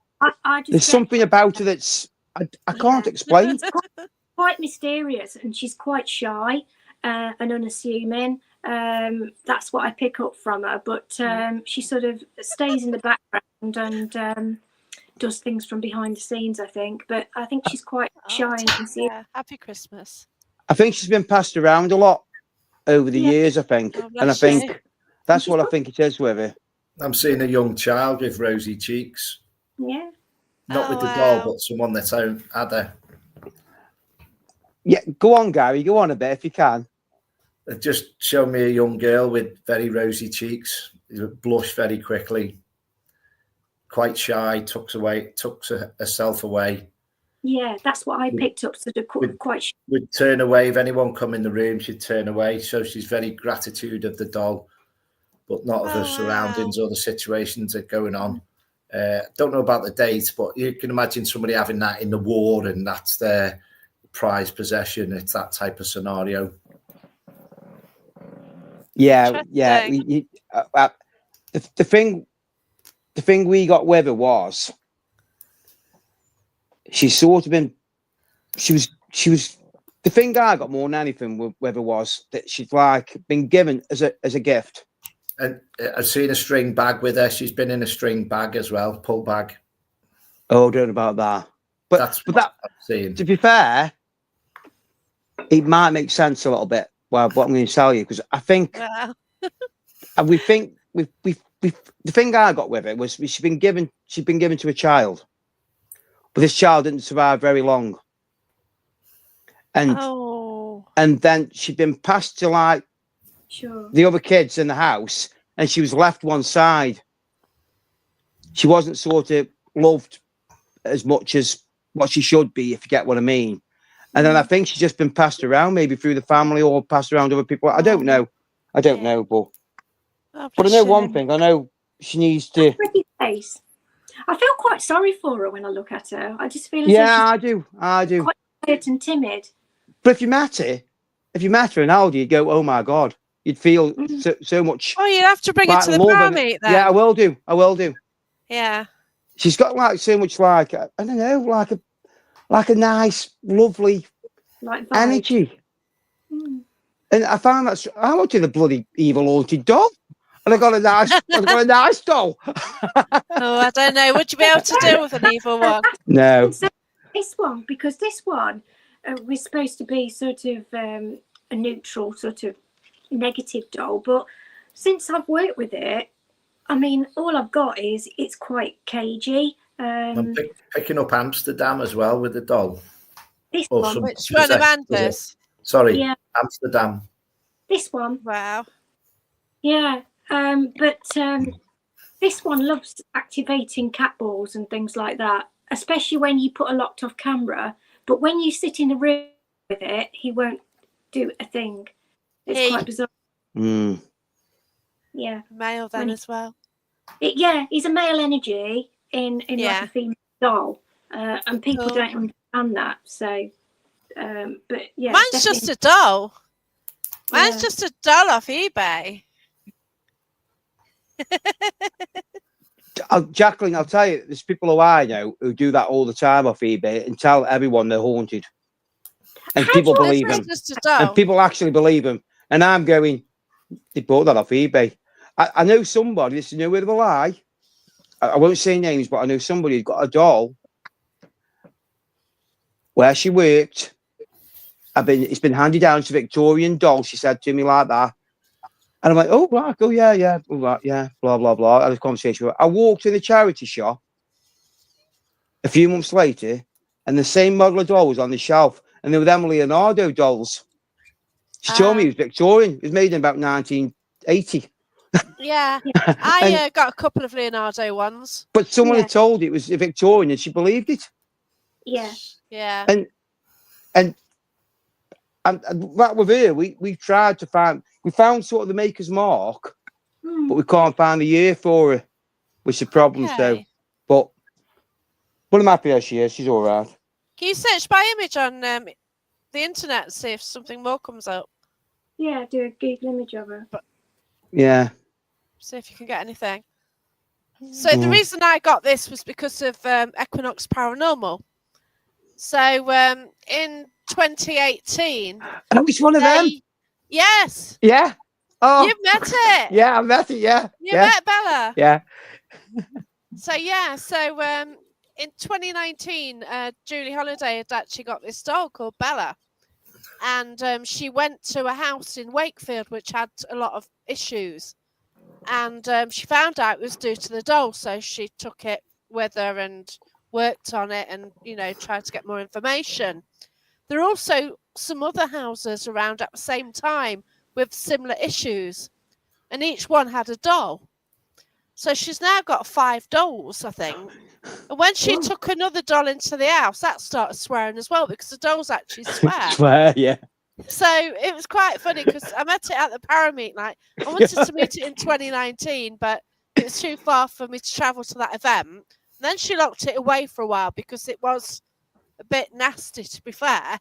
I just there's something about her that's I can't explain. She's quite mysterious, and she's quite shy and unassuming. That's what I pick up from her. But she sort of stays in the background and does things from behind the scenes, I think. But I think she's quite shy and mysterious. Yeah. Happy Christmas. I think she's been passed around a lot over the years. I think, Oh, and I think that's what I think it is with her. I'm seeing a young child with rosy cheeks. Yeah. Not with the doll, but someone that's had her. Yeah, go on, Gary. Go on a bit if you can. It just showed me a young girl with very rosy cheeks. Blush very quickly. Quite shy. Tucks herself away. Yeah, that's what I picked up. Sort of quite shy. Would turn away if anyone come in the room. She'd turn away. So she's very gratitude of the doll. but not of Oh, the surroundings or the situations that are going on. Don't know about the date, but you can imagine somebody having that in the war and that's their prized possession. It's that type of scenario. Yeah. Interesting. The thing we got with her was she's sort of been, she was, the thing I got more than anything with her was that she's like been given as a gift. And I've seen a string bag with her. She's been in a string bag as well, pull bag. Oh, don't know about that. But That's but what that, I'm seeing. to be fair, it might make sense a little bit. Well, what I'm going to tell you, because I think, Wow. and we think we the thing I got with it was she'd been given to a child, but this child didn't survive very long, and Oh. then she'd been passed to like Sure. the other kids in the house, and she was left one side. She wasn't sort of loved as much as what she should be, if you get what I mean. And then I think she's just been passed around, maybe through the family or passed around to other people. I don't know. I don't know, but Oh, I bless know you. one thing. I know she needs to. Pretty face. I feel quite sorry for her when I look at her. I just feel as Yeah, though I do. she's quite quiet and timid. But if you met her in Aldi, you'd go, "Oh my God!" You'd feel so much Oh, you'd have to bring it like to the love prayer and meet then. yeah, I will do. Yeah. She's got like so much like I don't know, like a nice, lovely Like vibe. energy. And I found that I wanted a bloody evil haunted doll, and I got a nice doll. Oh, I don't know. Would you be able to deal with an evil one? No. So this one, because this one was supposed to be sort of a neutral, sort of negative doll, but since I've worked with it, I mean, all I've got is it's quite cagey. I'm picking up Amsterdam as well with the doll. This Or one, some Which one, possessed- Amanda's? Sorry, Yeah. Amsterdam. this one, Wow. yeah. But this one loves activating cat balls and things like that, especially when you put a locked off camera. But when you sit in the room with it, he won't do a thing. It's quite bizarre. Mm. Yeah. Male then as well. He's a male energy in like a female doll, and people Cool. don't understand that. So, but yeah, Mine's definitely- just a doll. Mine's Yeah. just a doll off eBay. Jacqueline, I'll tell you, there's people who I know who do that all the time off eBay and tell everyone they're haunted, and How people do I believe It's them, just a doll. and people actually believe them. And I'm going, they bought that off eBay. I know somebody. This is no bit of a lie. I won't say names, but I know somebody who's got a doll where she worked. It's been handed down. It's a Victorian doll. She said to me like that. And I'm like, oh, right, oh, yeah, all right, yeah, blah, blah, blah. I had a conversation with her. I walked in the charity shop a few months later, and the same model of doll was on the shelf, and they were them Leonardo dolls. She told me it was Victorian. It was made in about 1980. Yeah. I got a couple of Leonardo ones. But someone Yeah. had told it was a Victorian, and she believed it. Yeah. Yeah. And that with her, we tried to find. We found sort of the maker's mark, but we can't find the year for her, which is a problem. So, Okay. but I'm happy as she is. She's all right. Can you search by image on the internet and see if something more comes up? Yeah, do a Google image of her. Yeah. See if you can get anything. So the reason I got this was because of Equinox Paranormal. So in 2018, I know it's one of them. Yes. Yeah. Oh. You've met it. Yeah, I met it. Yeah. You met Bella. Yeah. So in 2019, Julie Holiday had actually got this doll called Bella, and she went to a house in Wakefield which had a lot of issues, and she found out it was due to the doll, so she took it with her and worked on it, and tried to get more information. There are also some other houses around at the same time with similar issues, and each one had a doll. So she's now got 5 dolls, I think. And when she took another doll into the house, that started swearing as well, because the dolls actually swear. Swear, yeah. So it was quite funny because I met it at the Parameet night. I wanted to meet it in 2019, but it was too far for me to travel to that event. And then she locked it away for a while because it was a bit nasty, to be fair.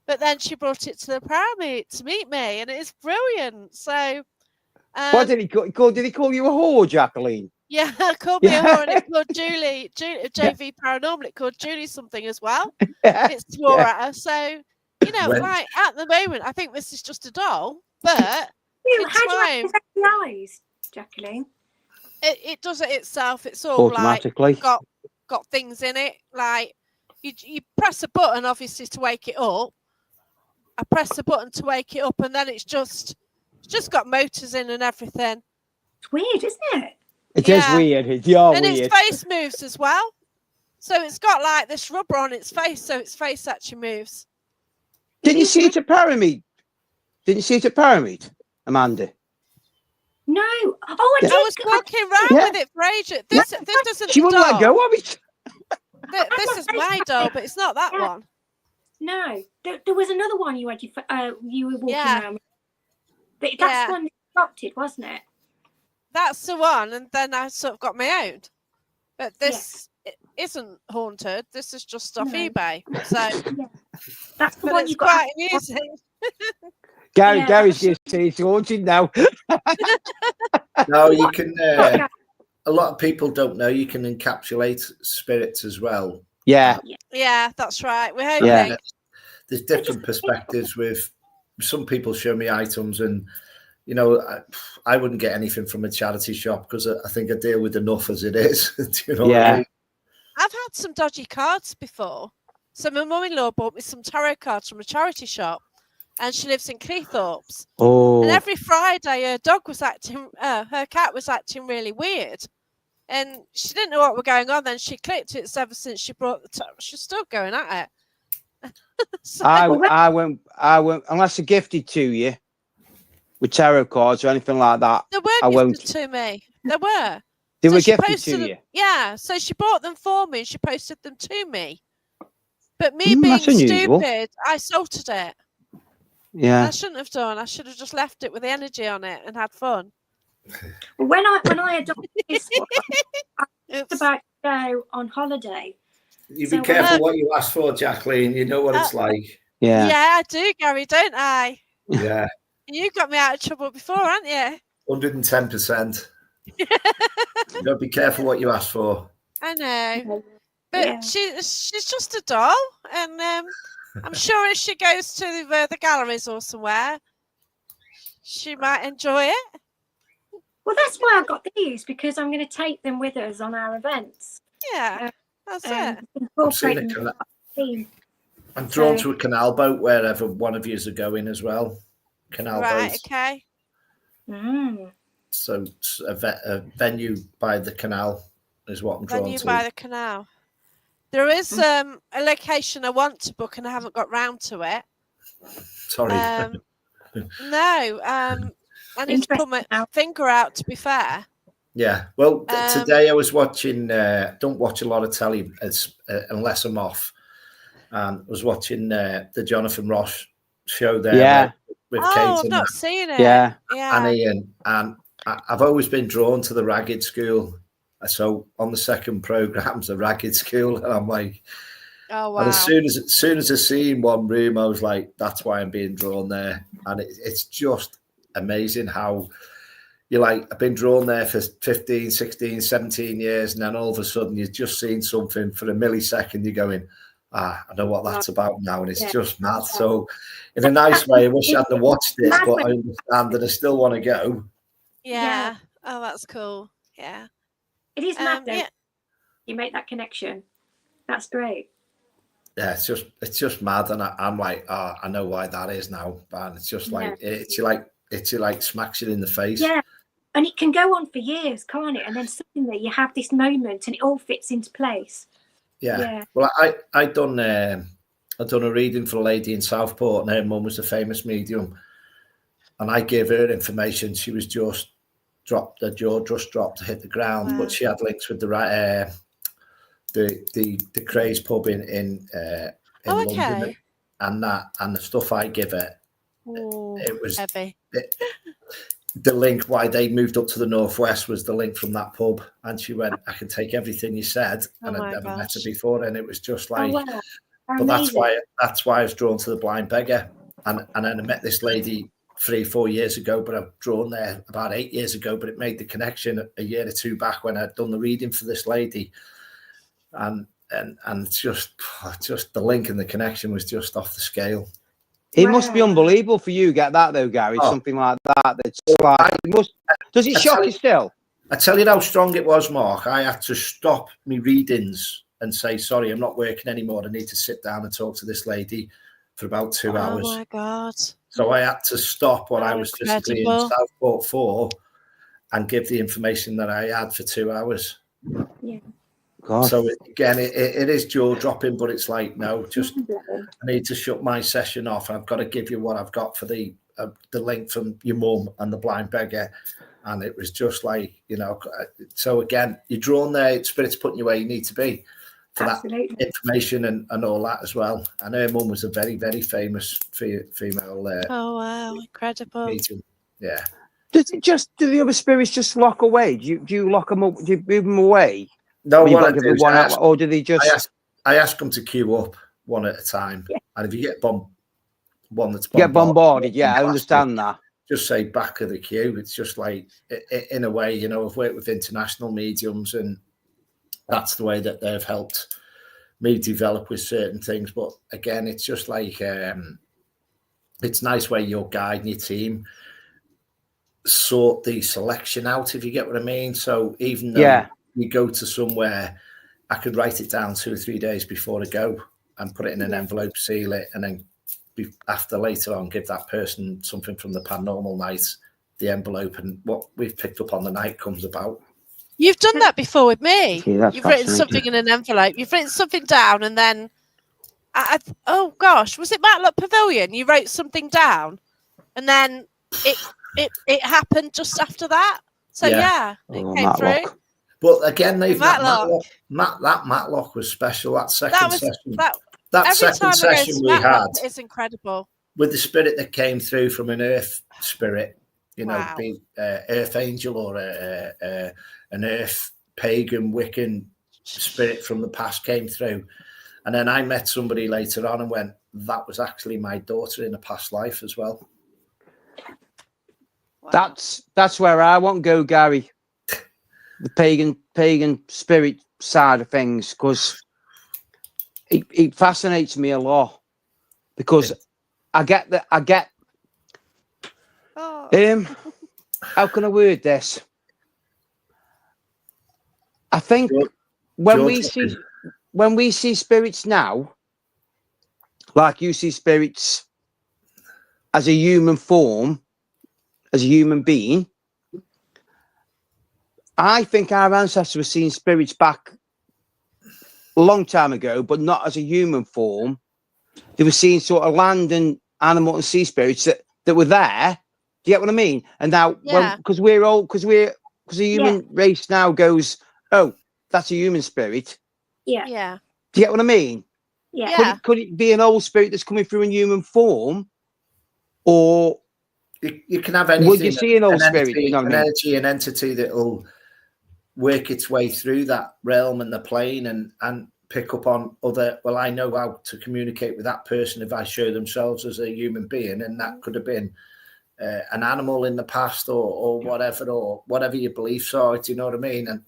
But then she brought it to the Parameet to meet me, and it is brilliant. So, What did he call? Did he call you a whore, Jacqueline? yeah, it called me a whore, and it called Julie, JV Paranormal. It called Julie something as well. It swore at her. So, you know, like at the moment, I think this is just a doll, but How do you time, access the eyes, Jacqueline? it does it itself. It's all Automatically. like got things in it. Like you press a button, obviously, to wake it up. I press the button to wake it up, and then it's just got motors in and everything. It's weird, isn't it? It is weird. It's weird. Its face moves as well. So it's got like this rubber on its face, so its face actually moves. Didn't you see it at Parameet? Didn't you see it at Parameet, Amanda? No. Oh, I was walking around with it for ages. This isn't She the wouldn't doll. let go of it. This is my doll, but it's not that one. No, there was another one you had. You were walking around with. But that's one that adopted, wasn't it? That's the one, and then I sort of got my own. But this isn't haunted. This is just off eBay. So that's the one you got. Quite amusing. Gary's just saying it's haunted now. No, you can. A lot of people don't know you can encapsulate spirits as well. Yeah. Yeah, that's right. We're hoping. Yeah. There's different perspectives with some people show me items, and you know, I wouldn't get anything from a charity shop because I think I deal with enough as it is. Do you know what I mean? I've had some dodgy cards before. So my mum-in-law bought me some tarot cards from a charity shop, and she lives in Cleethorpes. Oh. And every Friday, her cat was acting really weird, and she didn't know what was going on. Then she clicked it. Ever since she brought the tarot, she's still going at it. So, I won't unless they're gifted to you with tarot cards or anything like that. they were gifted to me. They were. They So were she gifted posted to you. Yeah, so she bought them for me and she posted them to me. But me being That's unusual. stupid, I salted it. Yeah. I shouldn't have done. I should have just left it with the energy on it and had fun. When I adopted this one, I was about to go on holiday. You be careful what you ask for, Jacqueline. You know what it's like. Yeah. Yeah, I do, Gary, don't I? Yeah. You got me out of trouble before, haven't you? 110%. You got to be careful what you ask for. I know. But she's just a doll, and I'm sure if she goes to the galleries or somewhere, she might enjoy it. Well, that's why I got these, because I'm going to take them with us on our events. Yeah, that's it. I'm drawn to a canal boat wherever one of yous are going as well. Canal boat. Okay. So a venue by the canal is what I'm drawn to. Venue by the canal. There is a location I want to book and I haven't got round to it. Sorry. No. I need to put my finger out, to be fair. Yeah. Well, today I was watching, don't watch a lot of telly unless I'm off. I was watching the Jonathan Ross show there with Kate. I've not seen it. Yeah. Annie, and I've always been drawn to the Ragged School. So on the second program's the Ragged School, and I'm like, oh wow! And as soon as I seen one room, I was like, that's why I'm being drawn there, and it's just amazing how you're like, I've been drawn there for 15, 16, 17 years, and then all of a sudden you've just seen something for a millisecond, you're going, I know what that's about now, and it's just mad. So in a nice way, I wish I hadn't watched it, but I understand that I still want to go. Yeah. Oh, that's cool. Yeah. It is mad though. You make that connection. That's great. Yeah, it's just mad, and I'm like, I know why that is now, and it's just like it's like smacks you in the face. Yeah, and it can go on for years, can't it? And then suddenly you have this moment, and it all fits into place. Yeah. Well, I done a reading for a lady in Southport, and her mum was a famous medium, and I gave her information. She was just dropped, her jaw just dropped to hit the ground, but she had links with the Craze pub in London, and the stuff I give her, Ooh, it was heavy. The link why they moved up to the northwest was the link from that pub. And she went, I can take everything you said, Oh and I'd my never met her gosh. before. And it was just Oh, like, wow. but that's Amazing. why I was drawn to the Blind Beggar. And then I met this lady 3-4 years ago, but I've drawn there about 8 years ago. But it made the connection a year or two back when I'd done the reading for this lady, and it's just the link and the connection was just off the scale. It must be Wow. unbelievable for you to get that though, Gary. Oh. Something like that. That's like, it must. Does it shock you still? I tell you how strong it was, Mark. I had to stop my readings and say, sorry, I'm not working anymore. I need to sit down and talk to this lady for about 2 hours. Oh my God. So I had to stop what I How was physically in incredible. Southport for and give the information that I had for 2 hours. Yeah. God. So again, it is jaw dropping, but it's like, no, just I need to shut my session off. I've got to give you what I've got for the link from your mum and the Blind Beggar. And it was just like, you know, so again, you're drawn there, Spirit's putting you where you need to be for Absolutely. that information and all that as well. And her mum was a very, very famous female Oh wow, incredible. medium. Yeah. Do the other spirits just lock away? Do you lock them up? Do you move them away? No, Or, what I do is or do they just I ask them to queue up one at a time. Yeah. And if you get one that's get bombarded? Yeah, I understand that. Just say back of the queue. It's just like, in a way, you know, I've worked with international mediums, and that's the way that they've helped me develop with certain things. But again, it's just like, it's nice where you're guiding your team sort the selection out, if you get what I mean. So even though you go to somewhere, I could write it down 2 or 3 days before I go and put it in an envelope, seal it, and then after later on give that person something from the paranormal night, the envelope, and what we've picked up on the night comes about. You've done that before with me. Yeah, You've written something in an envelope. You've written something down, and then, oh gosh, was it Matlock Pavilion? You wrote something down, and then it happened just after that. So it came Matlock. through. But again, Matlock. that Matlock was special. That second session, that every second time session I go to we had Matlock, it's incredible. with the spirit that came through from an earth spirit, you know, Wow. be earth angel or an earth pagan Wiccan spirit from the past came through. And then I met somebody later on and went, that was actually my daughter in a past life as well. Wow. That's where I want to go, Gary. The pagan spirit side of things, because it fascinates me a lot. Because I get Oh. how can I word this? I think when we see spirits now, like you see spirits as a human form, as a human being, I think our ancestors were seeing spirits back a long time ago, but not as a human form. They were seeing sort of land and animal and sea spirits that were there. Do you get what I mean? And now, because the human race now goes, oh, that's a human spirit. Yeah. Yeah. Do you get what I mean? Yeah. Could it be an old spirit that's coming through in human form, or you can have anything? Would you see an old spirit? Entity, You know what I mean? energy, an entity that will work its way through that realm and the plane and pick up on other. Well, I know how to communicate with that person if I show themselves as a human being, and that could have been an animal in the past or whatever your beliefs are. Do you know what I mean? And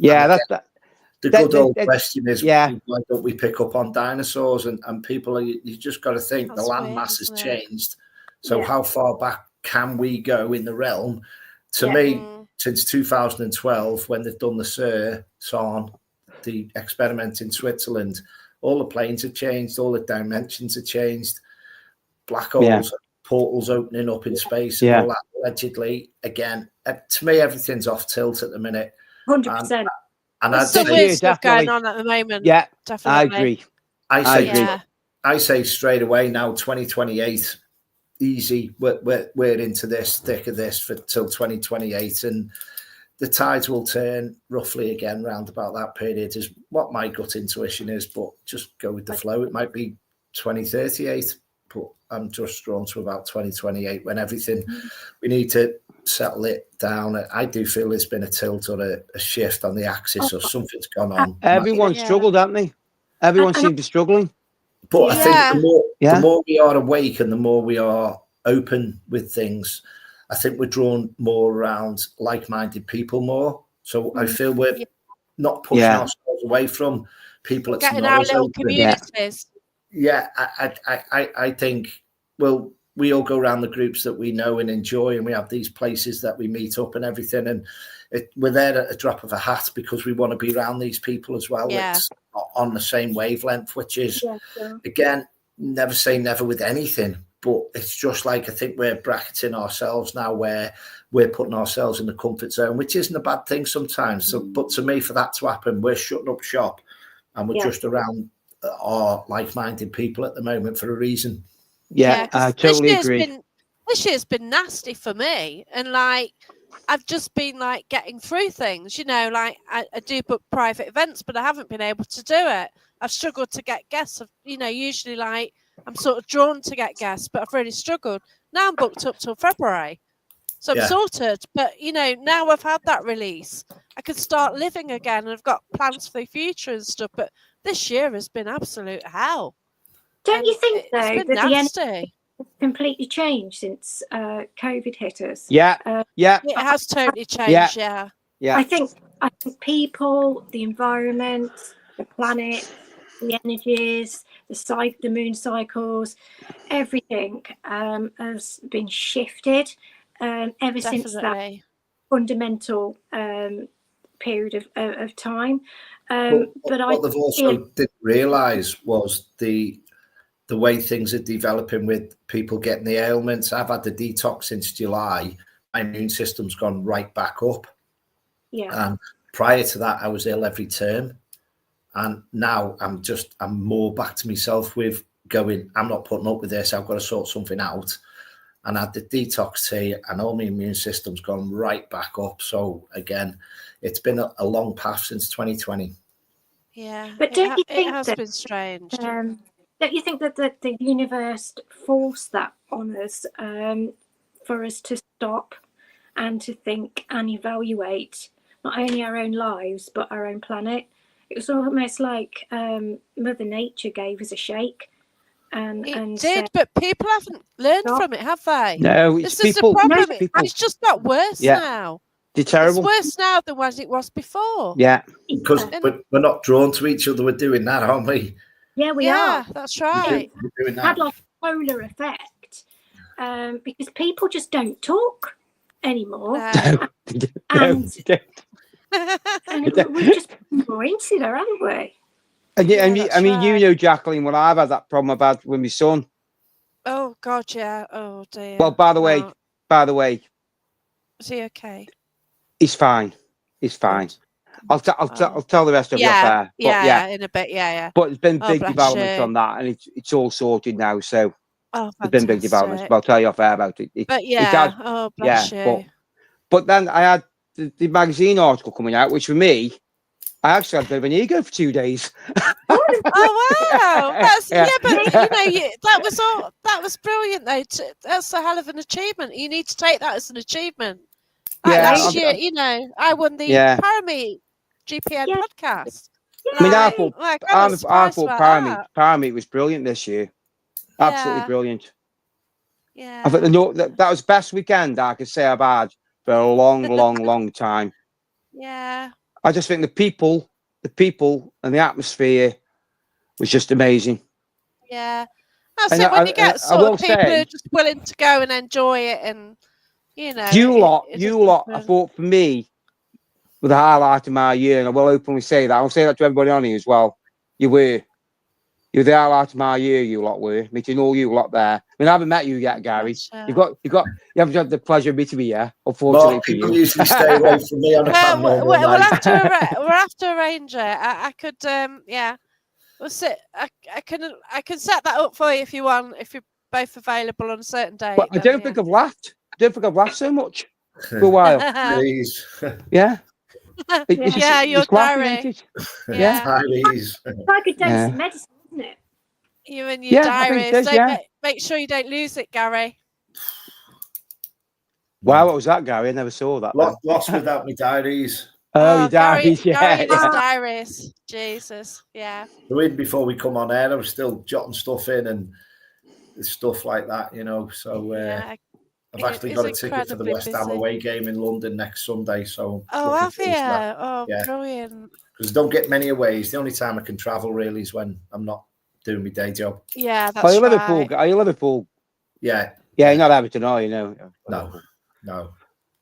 the good old question is, why don't we pick up on dinosaurs? And people, you just got to think the land mass has changed. So how far back can we go in the realm? To me, since 2012, when they've done the CERN, the experiment in Switzerland, all the planes have changed, all the dimensions have changed, black holes, portals opening up in space, and all that allegedly. Again, to me, everything's off tilt at the minute. 100%. And there's some weird stuff going on at the moment. Yeah, definitely. I agree. I say straight away now, 2028, easy. We're into this, thick of this till 2028, and the tides will turn roughly again round about that period. Is what my gut intuition is, but just go with the flow. It might be 2038. but I'm just drawn to about 2028 when everything, we need to settle it down. I do feel there's been a tilt or a shift on the axis, or something's gone on. Everyone struggled, haven't they? Everyone seemed to be struggling. But I think the more we are awake and the more we are open with things, I think we're drawn more around like-minded people more. So I feel we're not pushing ourselves away from people. It's getting not our as little open. communities. Yeah, I think, well, we all go around the groups that we know and enjoy, and we have these places that we meet up and everything, and we're there at a drop of a hat because we want to be around these people as well. Yeah. It's on the same wavelength, which is, again, never say never with anything, but it's just like, I think we're bracketing ourselves now where we're putting ourselves in the comfort zone, which isn't a bad thing sometimes. So, but to me, for that to happen, we're shutting up shop and we're just around our like-minded people at the moment for a reason. Yeah, I totally agree. This year's been nasty for me, and like I've just been like getting through things, you know, like I do book private events, but I haven't been able to do it. I've struggled to get guests. You know, usually like I'm sort of drawn to get guests, but I've really struggled. Now I'm booked up till February, so I'm sorted. But you know, now I've had that release, I could start living again, and I've got plans for the future and stuff. But this year has been absolute hell. Don't you think though that the nasty. energy has completely changed since COVID hit us? Yeah, it has totally changed. Yeah. I think people, the environment, the planet, the energies, the moon cycles, everything has been shifted ever since that fundamental period of time. But what they've also didn't realise was the way things are developing with people getting the ailments. I've had the detox since July. My immune system's gone right back up. Yeah. Prior to that, I was ill every term. And now I'm more back to myself with going, I'm not putting up with this. I've got to sort something out. And I had the detox tea, and all my immune system's gone right back up. So again, it's been a long path since 2020. Yeah. But don't you think it has been strange? Don't you think that the universe forced that on us for us to stop and to think and evaluate not only our own lives but our own planet? It was almost like Mother Nature gave us a shake. And did, but people haven't learned from it, have they? No, it's this people. Is the problem. No, people. It's just got worse now. They're terrible. It's worse now than what it was before. Yeah. Because we're not drawn to each other. We're doing that, aren't we? Yeah, we are. That's right. We're doing that. Had like a polar effect because people just don't talk anymore. No. And we've just been more insular, haven't we? And I mean, you know, Jacqueline, what I've had that problem I've had with my son. Oh God, yeah. Oh dear. Well, by the way, is he okay? He's fine. He's fine. I'll tell the rest of you off there. But in a bit. Yeah. But there's been big developments on that, and it's all sorted now. So there's been big developments. But I'll tell you off there about it. But yeah, bless you. But then I had the magazine article coming out, which for me, I actually had a bit of an ego for 2 days. Oh wow! But you know, that was brilliant though. That's a hell of an achievement. You need to take that as an achievement. Last year, you know, I won the Parameet GPN podcast. I mean, I thought Parameet was brilliant this year. Absolutely brilliant. Yeah. I think that was the best weekend I could say I've had for a long time. Yeah. I just think the people and the atmosphere was just amazing. Yeah. That's it. When you get sort of people who are just willing to go and enjoy it, and you know, you lot. I thought for me, were the highlight of my year, and I will openly say that. I'll say that to everybody on here as well. You're the highlight of my year. You lot were meeting all you lot there. I mean, I haven't met you yet, Gary. You haven't had the pleasure of meeting me yet. Unfortunately, for you. Usually stay away from me on a family. We'll have to arrange it. I could, We'll sit. I can set that up for you if you want. If you're both available on a certain day. But I don't think I've laughed. So much for a while. Please. Yeah. Your diary. Yeah. Diaries. It's like a dose of medicine, isn't it? You and your diaries. make sure you don't lose it, Gary. Wow, what was that, Gary? I never saw that. Lost without my diaries. Oh, your diaries, Gary and his yeah. diaries. Jesus, yeah. So even before we come on air, I was still jotting stuff in and stuff like that, you know. So Yeah. I've actually got a ticket for the West Ham away game in London next Sunday. So have you? Oh, yeah. Brilliant. Because I don't get many aways. The only time I can travel really is when I'm not doing my day job. Yeah, that's Are you right. Liverpool? Are you Liverpool? Yeah. Yeah, you're not Everton, are you? No. No.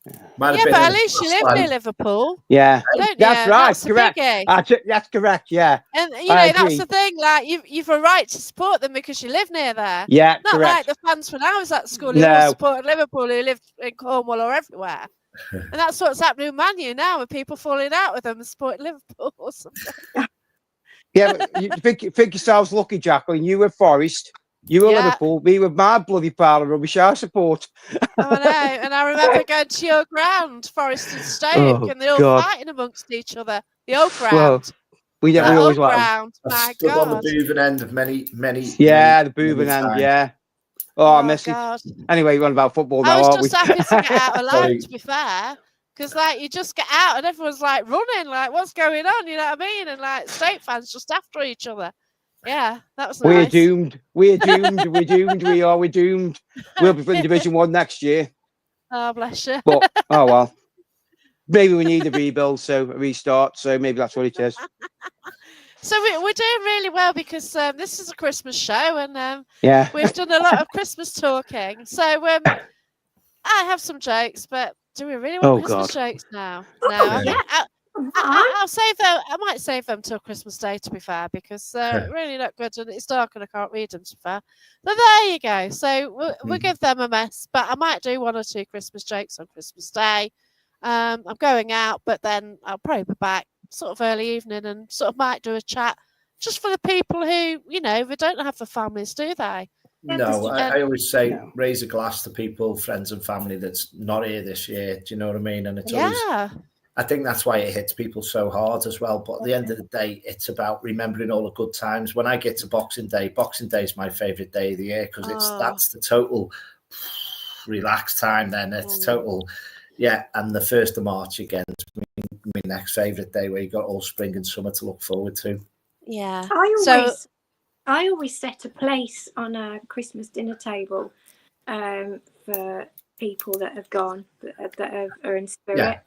Yeah, but at least you live near Liverpool. Yeah, don't that's you? right. That's correct. That's correct. Yeah, and you know that's the thing. Like you've a right to support them because you live near there. Yeah, not correct. like the fans when I was at school who all supported Liverpool who lived in Cornwall or everywhere. And that's what's happening with Man U now, with people falling out with them and supporting Liverpool or something. Yeah, but you think yourselves lucky, Jacqueline. You were Forest. You were Liverpool. Me with my bloody pile of rubbish I support. Oh, I know. And I remember going to your ground, Forest and Stoke, and they're all fighting amongst each other. The old ground. Well, we always ground. I stood on the Booven end of many. Yeah, the Booven end. Yeah. Oh, I miss it. Anyway, we're on about football now, I was aren't just happy to get out alive, to be fair. Because, like, you just get out and everyone's, like, running. Like, what's going on? You know what I mean? And, like, Stoke fans just after each other. Yeah, that was nice. We're doomed. We're doomed. We're doomed. We'll be in Division 1 next year. Oh, bless you. But, oh, well. Maybe we need a rebuild, so a restart. So maybe that's what it is. So we're doing really well because this is a Christmas show and yeah, we've done a lot of Christmas talking. So I have some jokes, but do we really want Christmas jokes now? No, I'll save them. I might save them till Christmas Day, to be fair, because they're really not good and it's dark and I can't read them, to be fair. But there you go. So we'll give them a miss, but I might do 1 or 2 Christmas jokes on Christmas Day. I'm going out, but then I'll probably be back sort of early evening and sort of might do a chat just for the people who, you know, they don't have the families, do they? No, I always say raise a glass to people, friends and family that's not here this year. Do you know what I mean? And it's always, I think that's why it hits people so hard as well. But at the end of the day, it's about remembering all the good times. When I get to Boxing Day is my favourite day of the year because that's the total relaxed time then. It's total... Yeah, and the 1st of March again is my next favourite day where you got all spring and summer to look forward to. Yeah. I always set a place on a Christmas dinner table for people that have gone, that are in spirit. Yeah.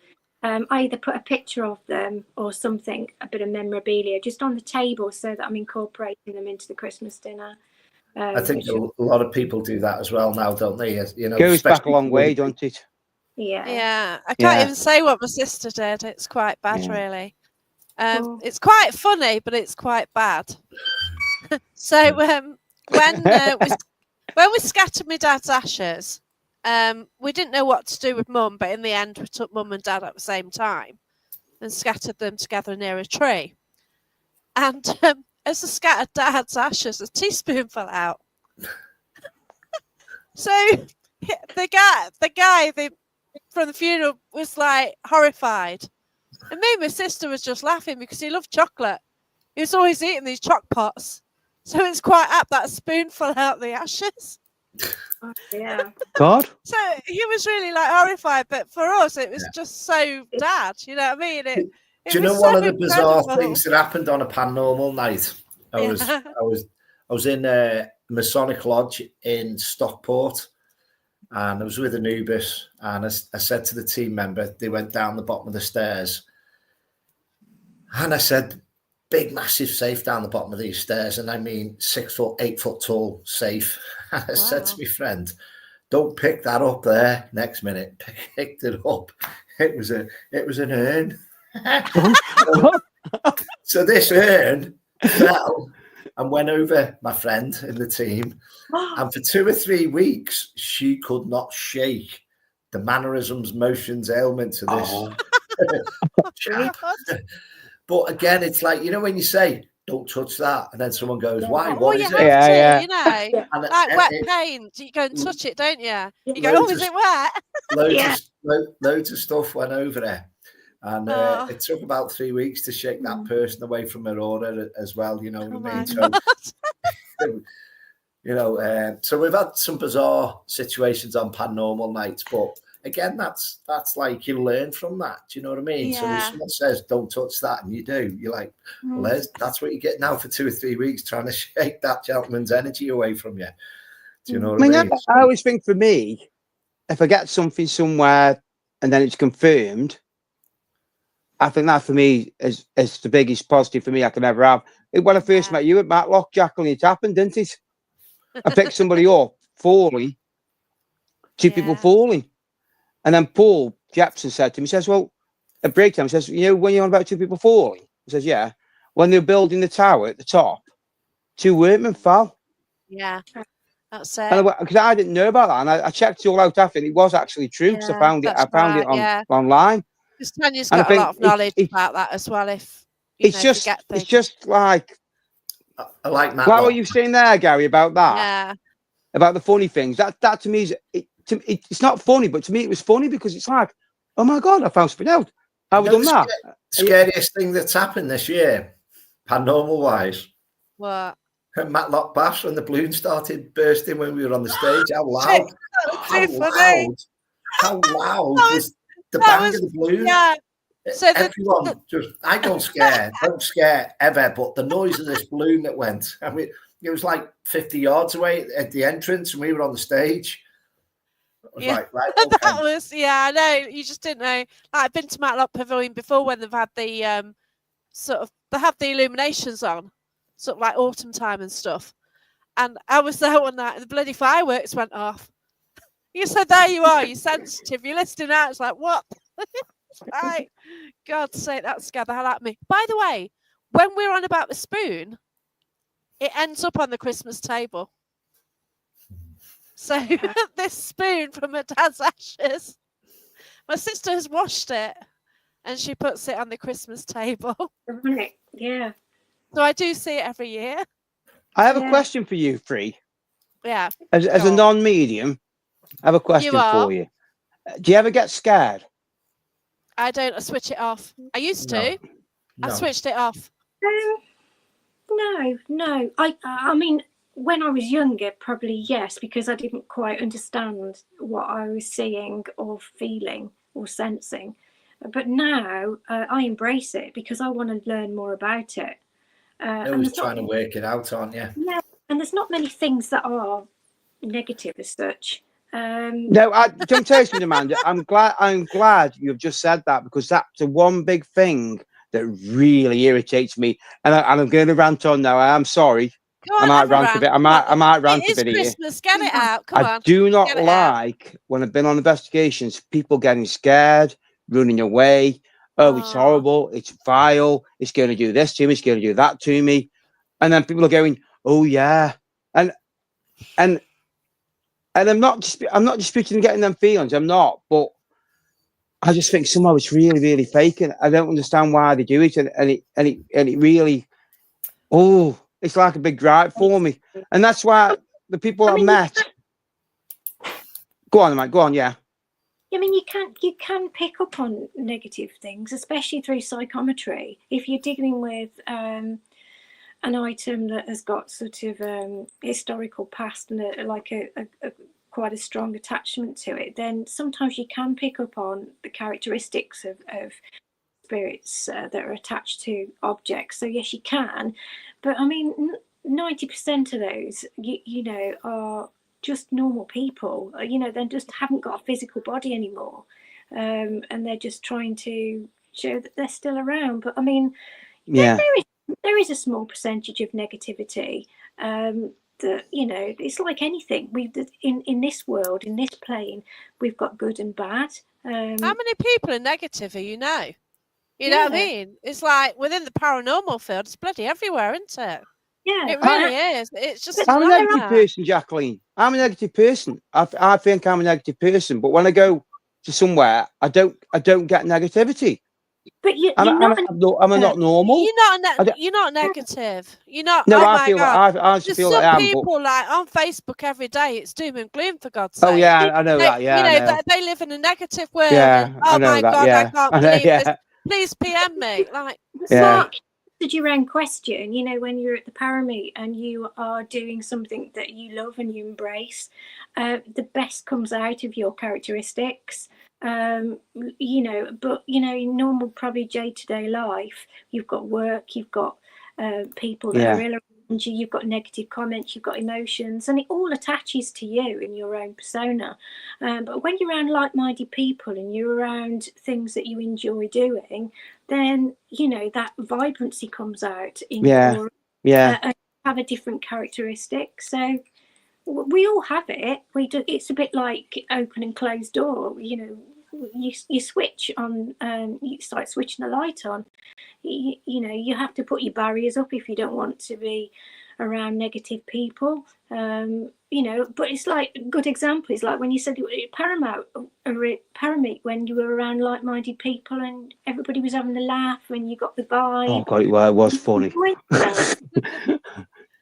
I either put a picture of them or something, a bit of memorabilia, just on the table so that I'm incorporating them into the Christmas dinner. I think a lot of people do that as well now, don't they? You know, goes back a long way, don't it? Yeah. I can't even say what my sister did. It's quite bad, really. It's quite funny, but it's quite bad. So when we scattered my dad's ashes, we didn't know what to do with Mum, but in the end, we took Mum and Dad at the same time and scattered them together near a tree. And as I scattered Dad's ashes, a teaspoon fell out. So the guy from the funeral was like horrified, and me and my sister was just laughing because he loved chocolate. He was always eating these choc pots, so it's quite apt that a spoon fell out the ashes. Oh, yeah. God. So he was really like horrified, but for us it was just so Dad. You know what I mean? Do you know one of the bizarre things that happened on a paranormal night? I was in a Masonic Lodge in Stockport. And I was with Anubis, and I said to the team member, they went down the bottom of the stairs, and I said, big, massive safe down the bottom of these stairs, and I mean 6 foot, 8 foot tall safe. And I said to my friend, don't pick that up there. Next minute, picked it up. It was an urn. So this urn fell and went over my friend in the team. And for 2 or 3 weeks, she could not shake the mannerisms, motions, ailments of this chap. But again, it's like, you know, when you say, don't touch that, and then someone goes, why? What is it? You know, like wet paint. You go and touch it, don't you? You go, is it wet? Loads of stuff went over there. And it took about 3 weeks to shake that person away from her aura as well, you know what I mean? So, You know, so we've had some bizarre situations on paranormal nights, but again, that's like you learn from that. Do you know what I mean? So if Yeah. someone says don't touch that and you do, you're like, well, that's what you get now for 2 or 3 weeks trying to shake that gentleman's energy away from you. Do you know what I mean? I always think for me, if I get something somewhere and then it's confirmed, I think that for me is the biggest positive for me I can ever have. When I first met you at Matlock, Jacqueline, it happened, didn't it? I picked somebody up falling, two people falling. And then Paul Jepson said to me, he says, well, at break time, he says, you know, when you're on about two people falling? He says, yeah. When they were building the tower at the top, 2 workmen fell. Yeah, that's it. And because I didn't know about that, and I checked it all out after, and it was actually true because I found it online. Because Tanya's And I got a think lot of knowledge about that as well. If it's just like I like Matt. What were you saying there, Gary, about that? Yeah. About the funny things. That to me is it's not funny, but to me it was funny because it's like, oh my god, I found something out. How we done that? Scariest thing that's happened this year, paranormal wise. What? Matlock Bass when the balloon started bursting when we were on the stage. How loud? How loud was the bang of the balloon? Yeah. So everyone I don't scare ever, but the noise of this balloon that went, I mean, it was like 50 yards away at the entrance, and we were on the stage. I was like, right, okay. That was, I know. You just didn't know. Like, I've been to Matlock Pavilion before when they've had the they have the illuminations on, sort of like autumn time and stuff. And I was there one night, and the bloody fireworks went off. You said, there you are, you're sensitive, you're listening out. It's like, what? Right. God's sake, that scared the hell out of me. By the way, when we're on about the spoon, it ends up on the Christmas table. So this spoon from her dad's ashes, my sister has washed it and she puts it on the Christmas table. Yeah. So I do see it every year. I have a question for you, Free. Yeah. As a non-medium, I have a question for you. Do you ever get scared? I don't. I switch it off. I used to. I switched it off. No. I mean, when I was younger, probably yes, because I didn't quite understand what I was seeing or feeling or sensing. But now I embrace it because I want to learn more about it. You're always trying to work it out, aren't you? Yeah, and there's not many things that are negative as such. No, don't tell me, Amanda. I'm glad you've just said that, because that's the one big thing that really irritates me. And I'm going to rant on now. I am sorry. I might rant a bit. I might rant a bit here. It is Christmas. Get it out. Come on. I do not like when I've been on investigations, people getting scared, running away. Oh, it's horrible. It's vile. It's going to do this to me. It's going to do that to me. And then people are going, oh yeah, and I'm not disputing getting them feelings. I'm not, but I just think somehow it's really, really fake, and I don't understand why they do it. And it really, it's like a big gripe for me, and that's why the people I met. Go on, Mike. Go on. Yeah. I mean, you can pick up on negative things, especially through psychometry. If you're dealing with an item that has got sort of historical past and quite a strong attachment to it, then sometimes you can pick up on the characteristics of spirits that are attached to objects. So yes, you can, but I mean, 90% of those, you know, are just normal people. You know, they just haven't got a physical body anymore, and they're just trying to show that they're still around. But I mean, there is a small percentage of negativity that, you know, it's like anything. We in this world, in this plane, we've got good and bad. How many people are negative? You know what I mean? It's like within the paranormal field, it's bloody everywhere, isn't it? Yeah, it really is. It's just. I'm a negative person, Jacqueline. I'm a negative person. I think I'm a negative person, but when I go to somewhere, I don't get negativity. But I'm not normal. You're not negative. You're not. No, oh I my feel. God. I honestly feel like I am. People like on Facebook every day, it's doom and gloom, for God's sake. Oh yeah, I know that. Yeah, you know they live in a negative world. Yeah, and, oh my God, I can't believe this. Please PM me. Like, yeah. answered your own question, you know, when you're at the Parameet and you are doing something that you love and you embrace, the best comes out of your characteristics. You know, but you know, in normal, probably day-to-day life, you've got work, you've got people that are ill around you, you've got negative comments, you've got emotions, and it all attaches to you in your own persona. But when you're around like-minded people and you're around things that you enjoy doing, then you know that vibrancy comes out in your have a different characteristic. So we all have it. We do. It's a bit like open and closed door. You know, you switch on. You start switching the light on. You know, you have to put your barriers up if you don't want to be around negative people. You know, but it's like a good example is like when you said Parameet, when you were around like-minded people and everybody was having a laugh and you got the vibe. Oh God, it was funny.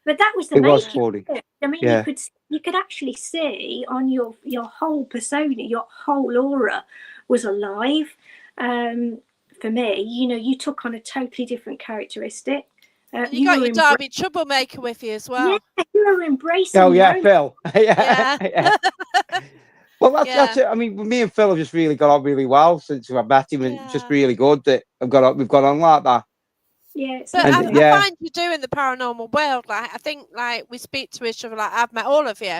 But that was the it was making. funny. I mean, you could actually see on your whole persona, your whole aura was alive. For me, you know, you took on a totally different characteristic. You got your Derby troublemaker with you as well. Yeah, you were embracing. Oh yeah, Phil. Yeah. Well, that's it. I mean, me and Phil have just really got on really well since I met him, and it's just really good that we've got on like that. Yeah, but I find you do in the paranormal world. Like I think, like we speak to each other. Like I've met all of you.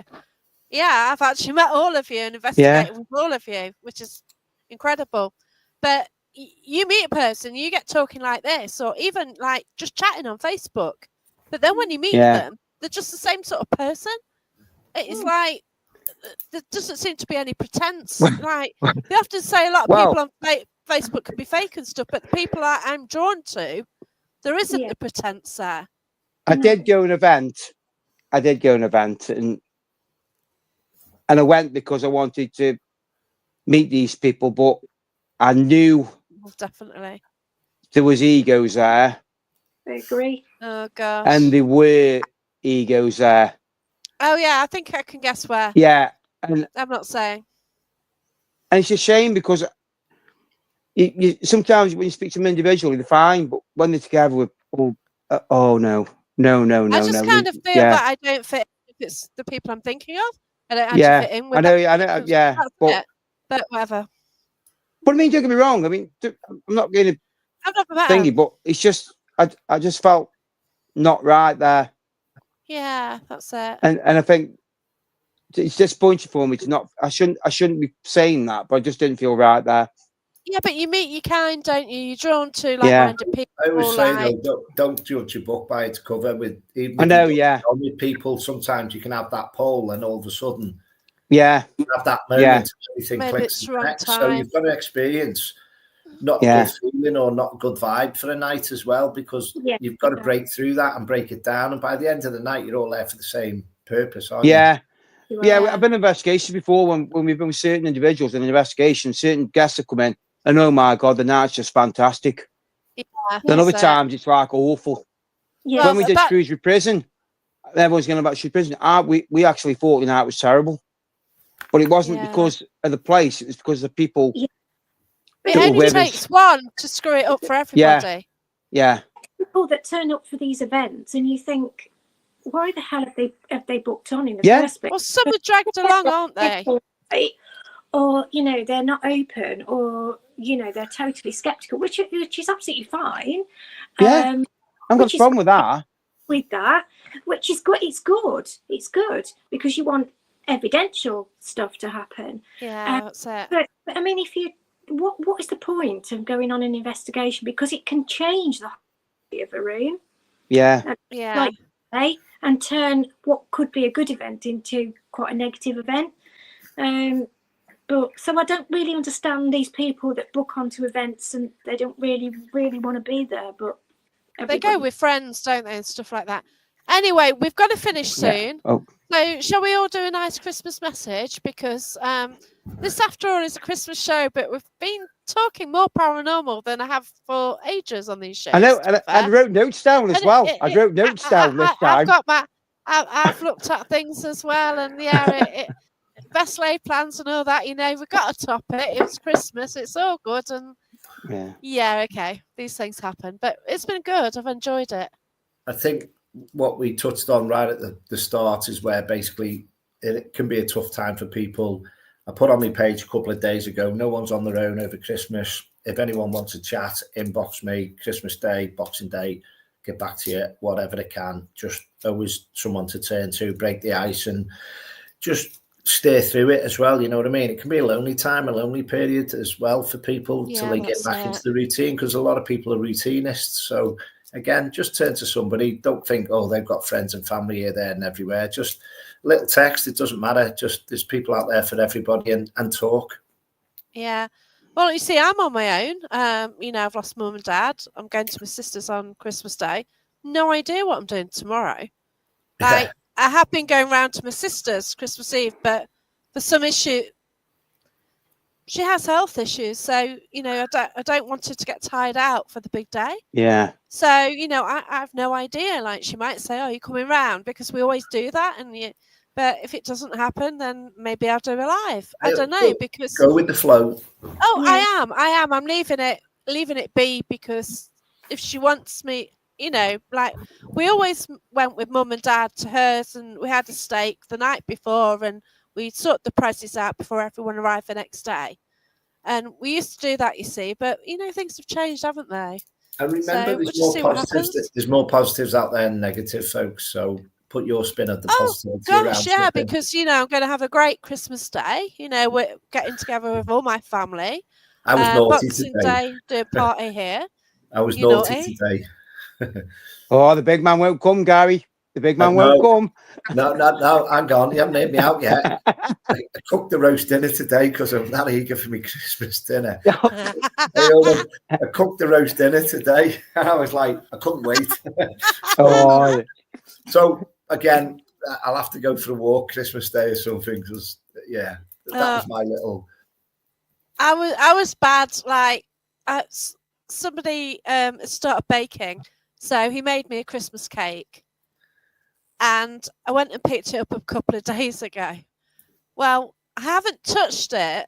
Yeah, I've actually met all of you and investigated with all of you, which is incredible. But you meet a person, you get talking like this, or even like just chatting on Facebook. But then when you meet them, they're just the same sort of person. It's like there doesn't seem to be any pretense. Like they often say a lot of people on Facebook can be fake and stuff, but the people I'm drawn to, there isn't the pretense there. I did go an event. And I went because I wanted to meet these people, but I knew definitely there was egos there. I agree. Oh gosh. And there were egos there. Oh yeah, I think I can guess where. Yeah, and I'm not saying. And it's a shame because you sometimes when you speak to them individually, they're fine, but when they're together with no. I just kind of feel that I don't fit if it's the people I'm thinking of. I don't actually fit in with but whatever. But I mean, don't get me wrong. I mean, I'm not going to thingy, but it's just I just felt not right there. Yeah, that's it. And I think it's disappointing for me to not. I shouldn't be saying that, but I just didn't feel right there. Yeah, but you meet your kind, don't you? You're drawn to like-minded people. I always say though, don't judge a book by its cover. With with people, sometimes you can have that poll, and all of a sudden, you have that moment, everything clicks. So you've got to experience not a good feeling or not a good vibe for a night as well, because you've got to break through that and break it down. And by the end of the night, you're all there for the same purpose, aren't you? Yeah, I've been in investigations before when we've been with certain individuals in an investigation, certain guests have come in, and oh my God, the night's just fantastic. Yeah. Then other times it's like awful. Yeah. When we did Shrewsbury Prison, everyone's going about Shrewsbury Prison. We actually thought the night was terrible, but it wasn't because of the place; it was because of the people. Yeah. It only takes one to screw it up for everybody. Yeah. People that turn up for these events, and you think, why the hell have they booked on in the first place? Well, some are dragged along, aren't they? Or they're not open, or they're totally skeptical, which is absolutely fine. Yeah, I've got a problem with that. Which is good. It's good because you want evidential stuff to happen. Yeah, that's it. But I mean, what is the point of going on an investigation, because it can change the whole of a room. And turn what could be a good event into quite a negative event. But so I don't really understand these people that book onto events and they don't really want to be there. But they go with friends, don't they, and stuff like that. Anyway, we've got to finish soon. Oh. So shall we all do a nice Christmas message? Because this, after all, is a Christmas show, but we've been talking more paranormal than I have for ages on these shows. I know, and I wrote notes down as well. I wrote notes down this time. I've looked at things as well, and best laid plans and all that. We've got to top it. It's Christmas. It's all good, and Yeah, okay. These things happen, but it's been good. I've enjoyed it. I think what we touched on right at the start is where basically it can be a tough time for people. I put on my page a couple of days ago, no one's on their own over Christmas. If anyone wants to chat, inbox me, Christmas Day, Boxing Day, get back to you, whatever they can. Just always someone to turn to, break the ice, and just steer through it as well. You know what I mean? It can be a lonely time, a lonely period as well for people till they get back into the routine, because a lot of people are routinists. So again, just turn to somebody. Don't think, oh, they've got friends and family here, there and everywhere. Just a little text. It doesn't matter. Just there's people out there for everybody, and talk. Yeah. Well, you see, I'm on my own. You know, I've lost mum and dad. I'm going to my sister's on Christmas Day. No idea what I'm doing tomorrow. Like, I have been going round to my sister's Christmas Eve, but for some issue, she has health issues. So, you know, I don't want her to get tired out for the big day. Yeah. So, you know, I have no idea. Like, she might say, "Oh, you're coming round," because we always do that. But if it doesn't happen, then maybe I'll do it live. I don't know, because go with the flow. Oh, yeah. I am. I'm leaving it be, because if she wants me, you know, like we always went with mum and dad to hers, and we had a steak the night before, and we sorted the presents out before everyone arrived the next day. And we used to do that, you see, but you know, things have changed, haven't they? And remember, So there's more positives. There's more positives out there than negative, folks. So put your spin of the positivity around. Yeah, because you know, I'm going to have a great Christmas Day. You know, we're getting together with all my family. I was naughty Boxing today. Day, do a party here. I was naughty today. Oh, the big man won't come, Gary. The big man won't come. No, hang on. You haven't made me out yet. I cooked the roast dinner today because I'm that eager for my Christmas dinner. I cooked the roast dinner today, and I was like, I couldn't wait. So again, I'll have to go for a walk Christmas Day or something, because that was my little. I was bad. Like somebody started baking, so he made me a Christmas cake, and I went and picked it up a couple of days ago. Well, I haven't touched it,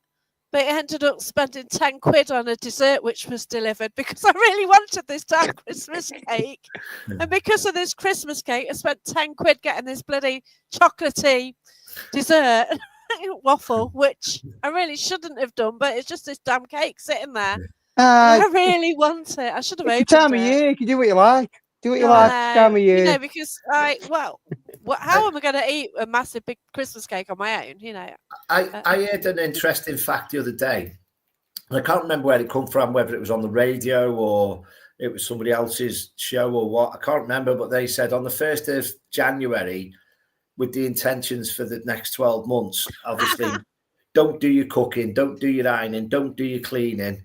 but it ended up spending 10 quid on a dessert which was delivered, because I really wanted this damn Christmas cake. And because of this Christmas cake, I spent 10 quid getting this bloody chocolatey dessert waffle, which I really shouldn't have done, but it's just this damn cake sitting there. I really want it. I should have opened it. Time of year, you can do what you like. Do what you like. Time of year. You know, because how am I going to eat a massive big Christmas cake on my own? You know, I heard an interesting fact the other day. I can't remember where it come from, whether it was on the radio or it was somebody else's show or what. I can't remember, but they said on the 1st of January, with the intentions for the next 12 months, obviously, don't do your cooking, don't do your ironing, don't do your cleaning,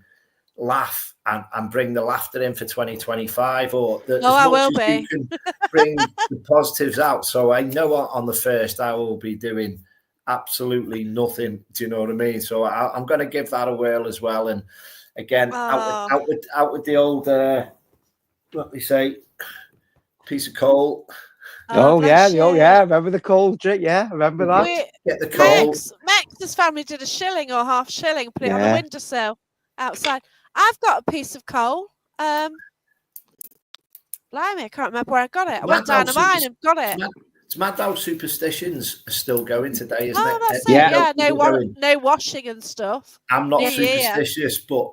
laugh and bring the laughter in for 2025, or I will be. You can bring the positives out. So I know on the 1st I will be doing absolutely nothing. Do you know what I mean? So I'm going to give that a whirl as well. And again, out with the old what we say, piece of coal. Remember the coal trick? Yeah, remember that. Get the coal. Max's family did a shilling or half shilling, put it on the windowsill outside. I've got a piece of coal. Blimey, I can't remember where I got it. I went down to mine and got it. It's mad how superstitions are still going today, isn't it? That's it. Yeah, no washing and stuff. I'm not superstitious, but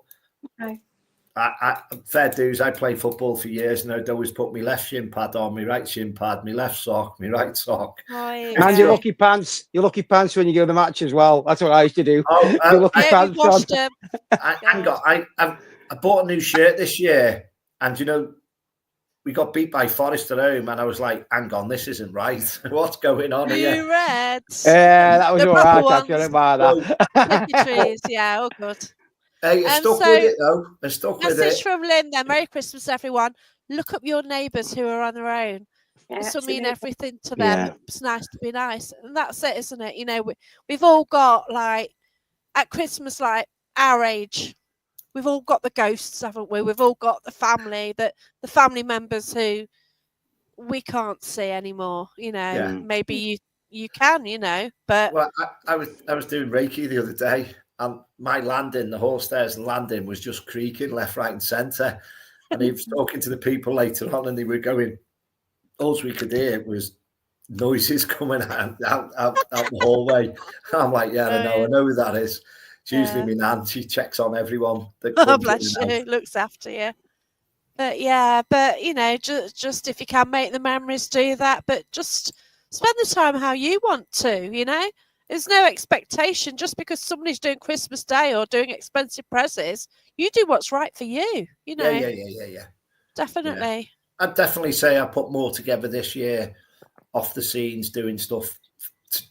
I fair dues. I played football for years, and I'd always put my left shin pad on, my right shin pad, my left sock, my right sock. And your lucky pants. Your lucky pants when you go to the match as well. That's what I used to do. Your lucky pants on. I bought a new shirt this year, and you know, we got beat by Forest at home, and I was like, hang on, this isn't right. What's going on here? You Reds. Yeah, that was all right. I don't mind that. Trees, yeah, all good. Hey, I stuck with it though. I stuck with it. Message from Lynn then. Merry Christmas, everyone. Look up your neighbours who are on their own. This will mean everything to them. Yeah. It's nice to be nice. And that's it, isn't it? You know, we've all got, like, at Christmas, like, our age, we've all got the ghosts, haven't we? We've all got the family, the family members who we can't see anymore. You know, maybe you can, you know, but... Well, I was doing Reiki the other day. and my landing, the hall stairs landing, was just creaking left, right, and centre. And he was talking to the people later on, and they were going, all we could hear was noises coming out the hallway. I'm like, yeah, I know who that is. It's usually my nan. She checks on everyone that Oh, comes bless in and you. out. Looks after you. But yeah, but you know, just if you can make the memories, do that. But just spend the time how you want to, you know? There's no expectation. Just because somebody's doing Christmas Day or doing expensive presents, you do what's right for you, you know? Yeah. Definitely. I'd definitely say I put more together this year off the scenes, doing stuff,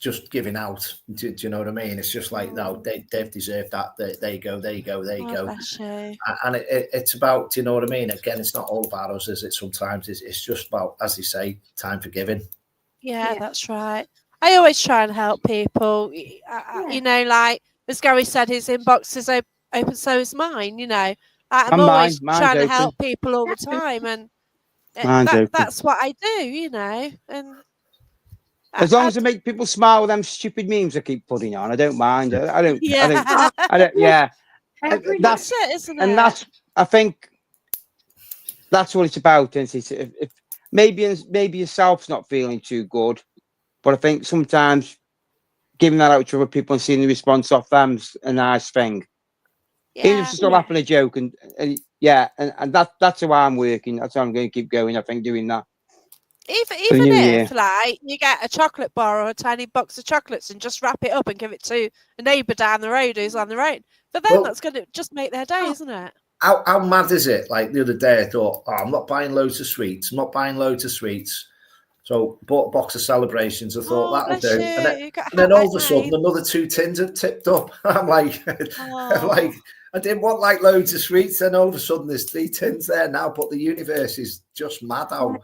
just giving out. Do you know what I mean? It's just like, no, they've deserved that. There you go. Bless you. And it's about, do you know what I mean? Again, it's not all about us, is it? Sometimes it's just about, as they say, time for giving. Yeah, that's right. I always try and help people. You know, like as Gary said, his inbox is open, so is mine. You know, I'm always mine's trying to open. help people all the time, and Mine's that's what I do. You know, and as long as I make people smile with them stupid memes I keep putting on, I don't mind. I don't. Yeah. I don't. Yeah. That's it, isn't it? And that's, I think, that's what it's about. Isn't it? If maybe yourself's not feeling too good, but I think sometimes giving that out to other people and seeing the response off them's a nice thing. Even if it's just laughing a joke, and that's how I'm working. That's how I'm going to keep going. I think doing that. Even if like you get a chocolate bar or a tiny box of chocolates and just wrap it up and give it to a neighbour down the road who's on the road, but then that's going to just make their day, isn't it? How mad is it? Like the other day, I thought, I'm not buying loads of sweets. So bought a box of Celebrations. I thought that'll do. And then all of a sudden, another 2 tins have tipped up. I'm like, I didn't want like loads of sweets. Then all of a sudden, there's 3 tins there now. But the universe is just mad how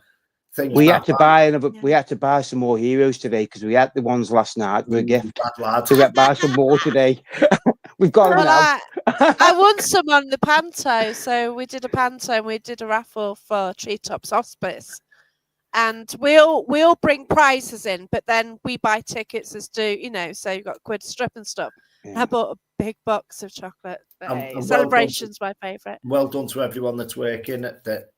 things. We had to buy another. We had to buy some more heroes today because we had the ones last night for a gift. Bad lads. So we had to buy some more today. We've got them now. I won some on the panto. So we did a panto and we did a raffle for Treetops Hospice. And we'll bring prizes in, but then we buy tickets as do, you know, so you've got quid strip and stuff. Yeah. I bought a big box of chocolate. Celebrations, my favourite. Well done to everyone that's working at that.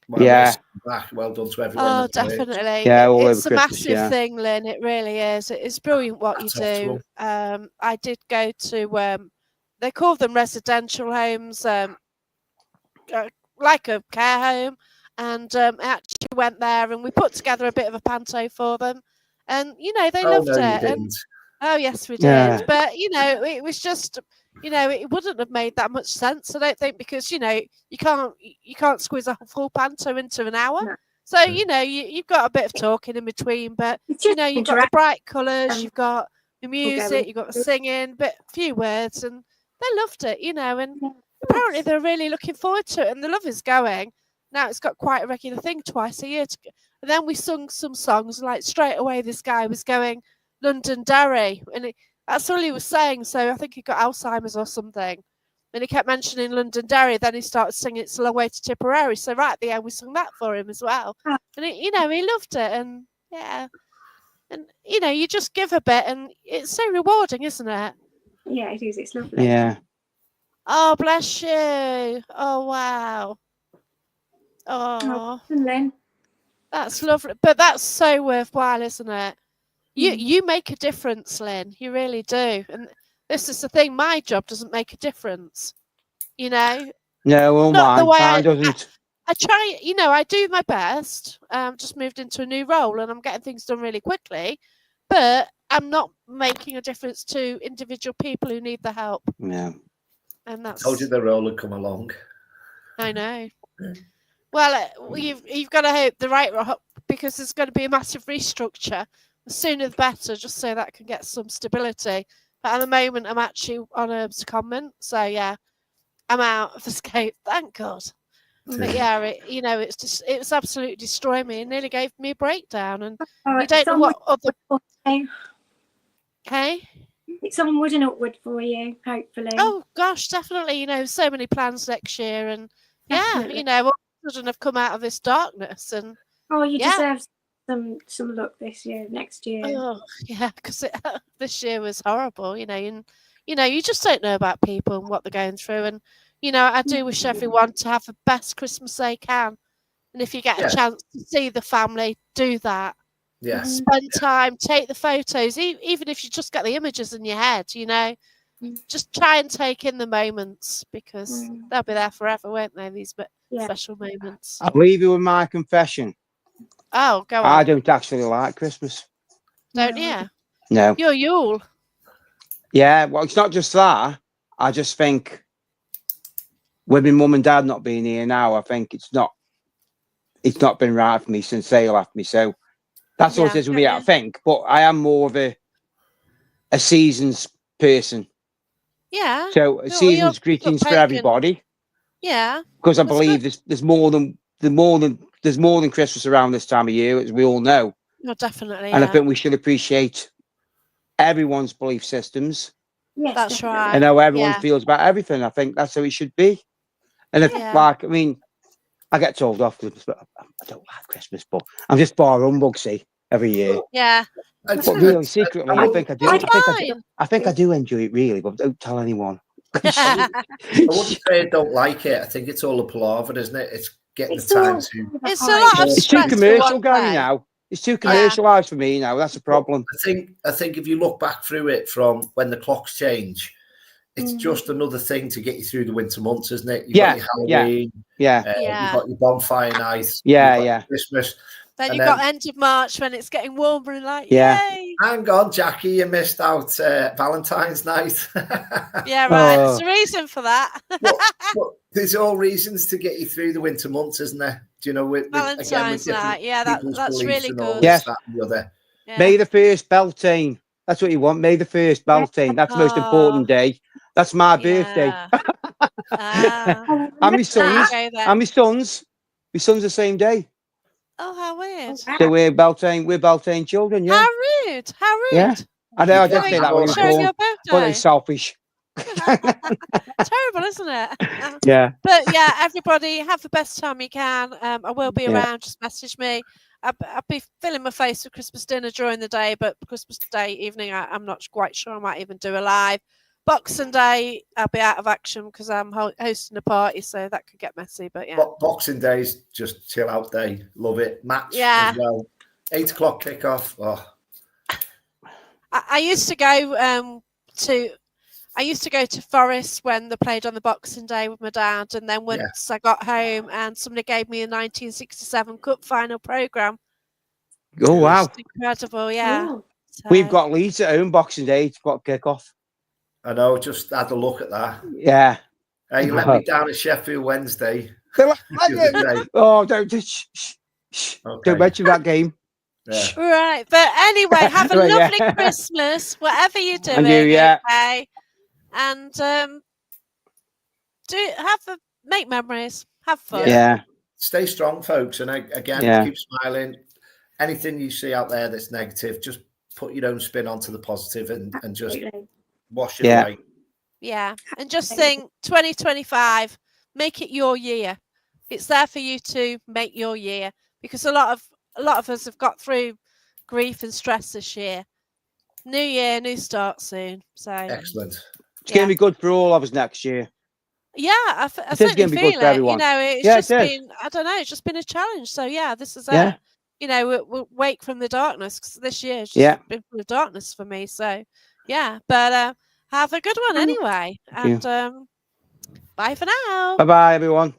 Well done to everyone. Oh, definitely. Yeah, it's a massive thing, Lynn. It really is. It's brilliant what you do. I did go to they call them residential homes, like a care home. And I actually went there and we put together a bit of a panto for them. And, you know, they loved it. And, yes, we did. Yeah. But, you know, it was just, you know, it wouldn't have made that much sense, I don't think, because, you know, you can't squeeze a full panto into an hour. No. So, you know, you've got a bit of talking in between, but, you know, you've got the bright colours, you've got the music, you've got the singing, but a few words. And they loved it, you know, and apparently they're really looking forward to it. And the love is going. Now it's got quite a regular thing twice a year. And then we sung some songs. Like straight away, this guy was going Londonderry, and that's all he was saying. So I think he got Alzheimer's or something. And he kept mentioning Londonderry. Then he started singing "It's a Long Way to Tipperary." So right at the end, we sung that for him as well. And you know, he loved it. And yeah, and you know, you just give a bit, and it's so rewarding, isn't it? Yeah, it is. It's lovely. Yeah. Oh, bless you. Oh, wow. Oh, that's lovely, but that's so worthwhile, isn't it? You make a difference, Lynn. You really do, and this is the thing. My job doesn't make a difference, you know. No, well, mine doesn't. I try, you know. I do my best. Just moved into a new role, and I'm getting things done really quickly, but I'm not making a difference to individual people who need the help. Yeah, and that's. I told you the role would come along. I know. Yeah. Well, you've got to hope the right, because there's going to be a massive restructure. The sooner the better, just so that I can get some stability. But at the moment, I'm actually on a secondment, so yeah, I'm out of the scape. Thank God. But yeah, you know, it's absolutely destroyed me. It nearly gave me a breakdown, and you don't know what other. Hey. It's onward and upward for you, hopefully. Oh gosh, definitely. You know, so many plans next year, and definitely. Yeah, you know. Children have come out of this darkness, and you deserve some luck this year, next year. Oh yeah, because this year was horrible, you know, and you know, you just don't know about people and what they're going through. And, you know, I do wish everyone to have the best Christmas they can. And if you get a chance to see the family, do that. Yeah. Spend time, take the photos, even if you just get the images in your head, you know. Just try and take in the moments, because they'll be there forever, won't they? These special moments. I'll leave you with my confession. Oh, go on. I don't actually like Christmas. Don't you? No. You're Yule. Yeah, well, it's not just that. I just think with my mum and dad not being here now, I think it's not been right for me since they left me. So that's what it is with me, I think. But I am more of a seasons person. Yeah. So seasons greetings for everybody. Yeah. Because I believe there's more than Christmas around this time of year, as we all know. No, definitely. And I think we should appreciate everyone's belief systems. Yes, that's right. And how everyone feels about everything. I think that's how it should be. And if, like, I mean, I get told off Christmas, but I don't like Christmas, but I'm just bar humbug, see, every year. Yeah. But really, secretly, I think I do. I think I do enjoy it, really, but don't tell anyone. I wouldn't say I don't like it. I think it's all a palaver, isn't it? It's getting the time to. It's a lot of It's too commercial, Gary. Now it's too commercialised for me. Now that's a problem. I think if you look back through it from when the clocks change, it's just another thing to get you through the winter months, isn't it? You've got your Halloween, you've got your bonfire night, Christmas. Then you've got end of March when it's getting warmer and like, yay! Hang on, Jackie, you missed out Valentine's night. Yeah, right. There's a reason for that. but there's all reasons to get you through the winter months, isn't there? Do you know, Valentine's night? Yeah, that's really good. Yes. Yeah. May the 1st, Beltane. That's what you want. May the 1st, Beltane. That's the most important day. That's my birthday. And my sons. And my sons. My sons the same day. Oh, how weird. So we're Beltane children, yeah. How rude. How rude. Yeah. I know, I did say that when you sharing your born, birthday. but it's selfish. Terrible, isn't it? Yeah. But yeah, everybody have the best time you can. I will be around. Just message me. I'll be filling my face for Christmas dinner during the day, but Christmas Day evening, I'm not quite sure. I might even do a live. Boxing Day, I'll be out of action because I'm hosting a party, so that could get messy. But yeah, Boxing Day's just chill out day. Love it. Match as well. 8 o'clock kickoff. Oh. I used to go to Forest when they played on the Boxing Day with my dad, and then once I got home and somebody gave me a 1967 Cup final programme. Oh wow! Incredible, yeah. Oh. So, We've got Leeds at home Boxing Day. It's got kick-off. I know. Just had a look at that. Yeah. You let me down at Sheffield Wednesday. Oh, don't don't mention that game. Yeah. Right, but anyway, have a lovely Christmas, whatever you're doing. Okay, and make memories, have fun. Yeah. Stay strong, folks, and again, keep smiling. Anything you see out there that's negative, just put your own spin onto the positive and just wash it away. Yeah, and just think 2025, make it your year. It's there for you to make your year, because a lot of us have got through grief and stress this year. New year, new start soon. So excellent. It's going to be good for all of us next year. Yeah, I certainly feel it. You know, it's just been, I don't know, it's just been a challenge. So yeah, this is it. You know, we'll wake from the darkness, because this year has just been full of darkness for me. So yeah, but have a good one anyway. And bye for now. Bye-bye, everyone.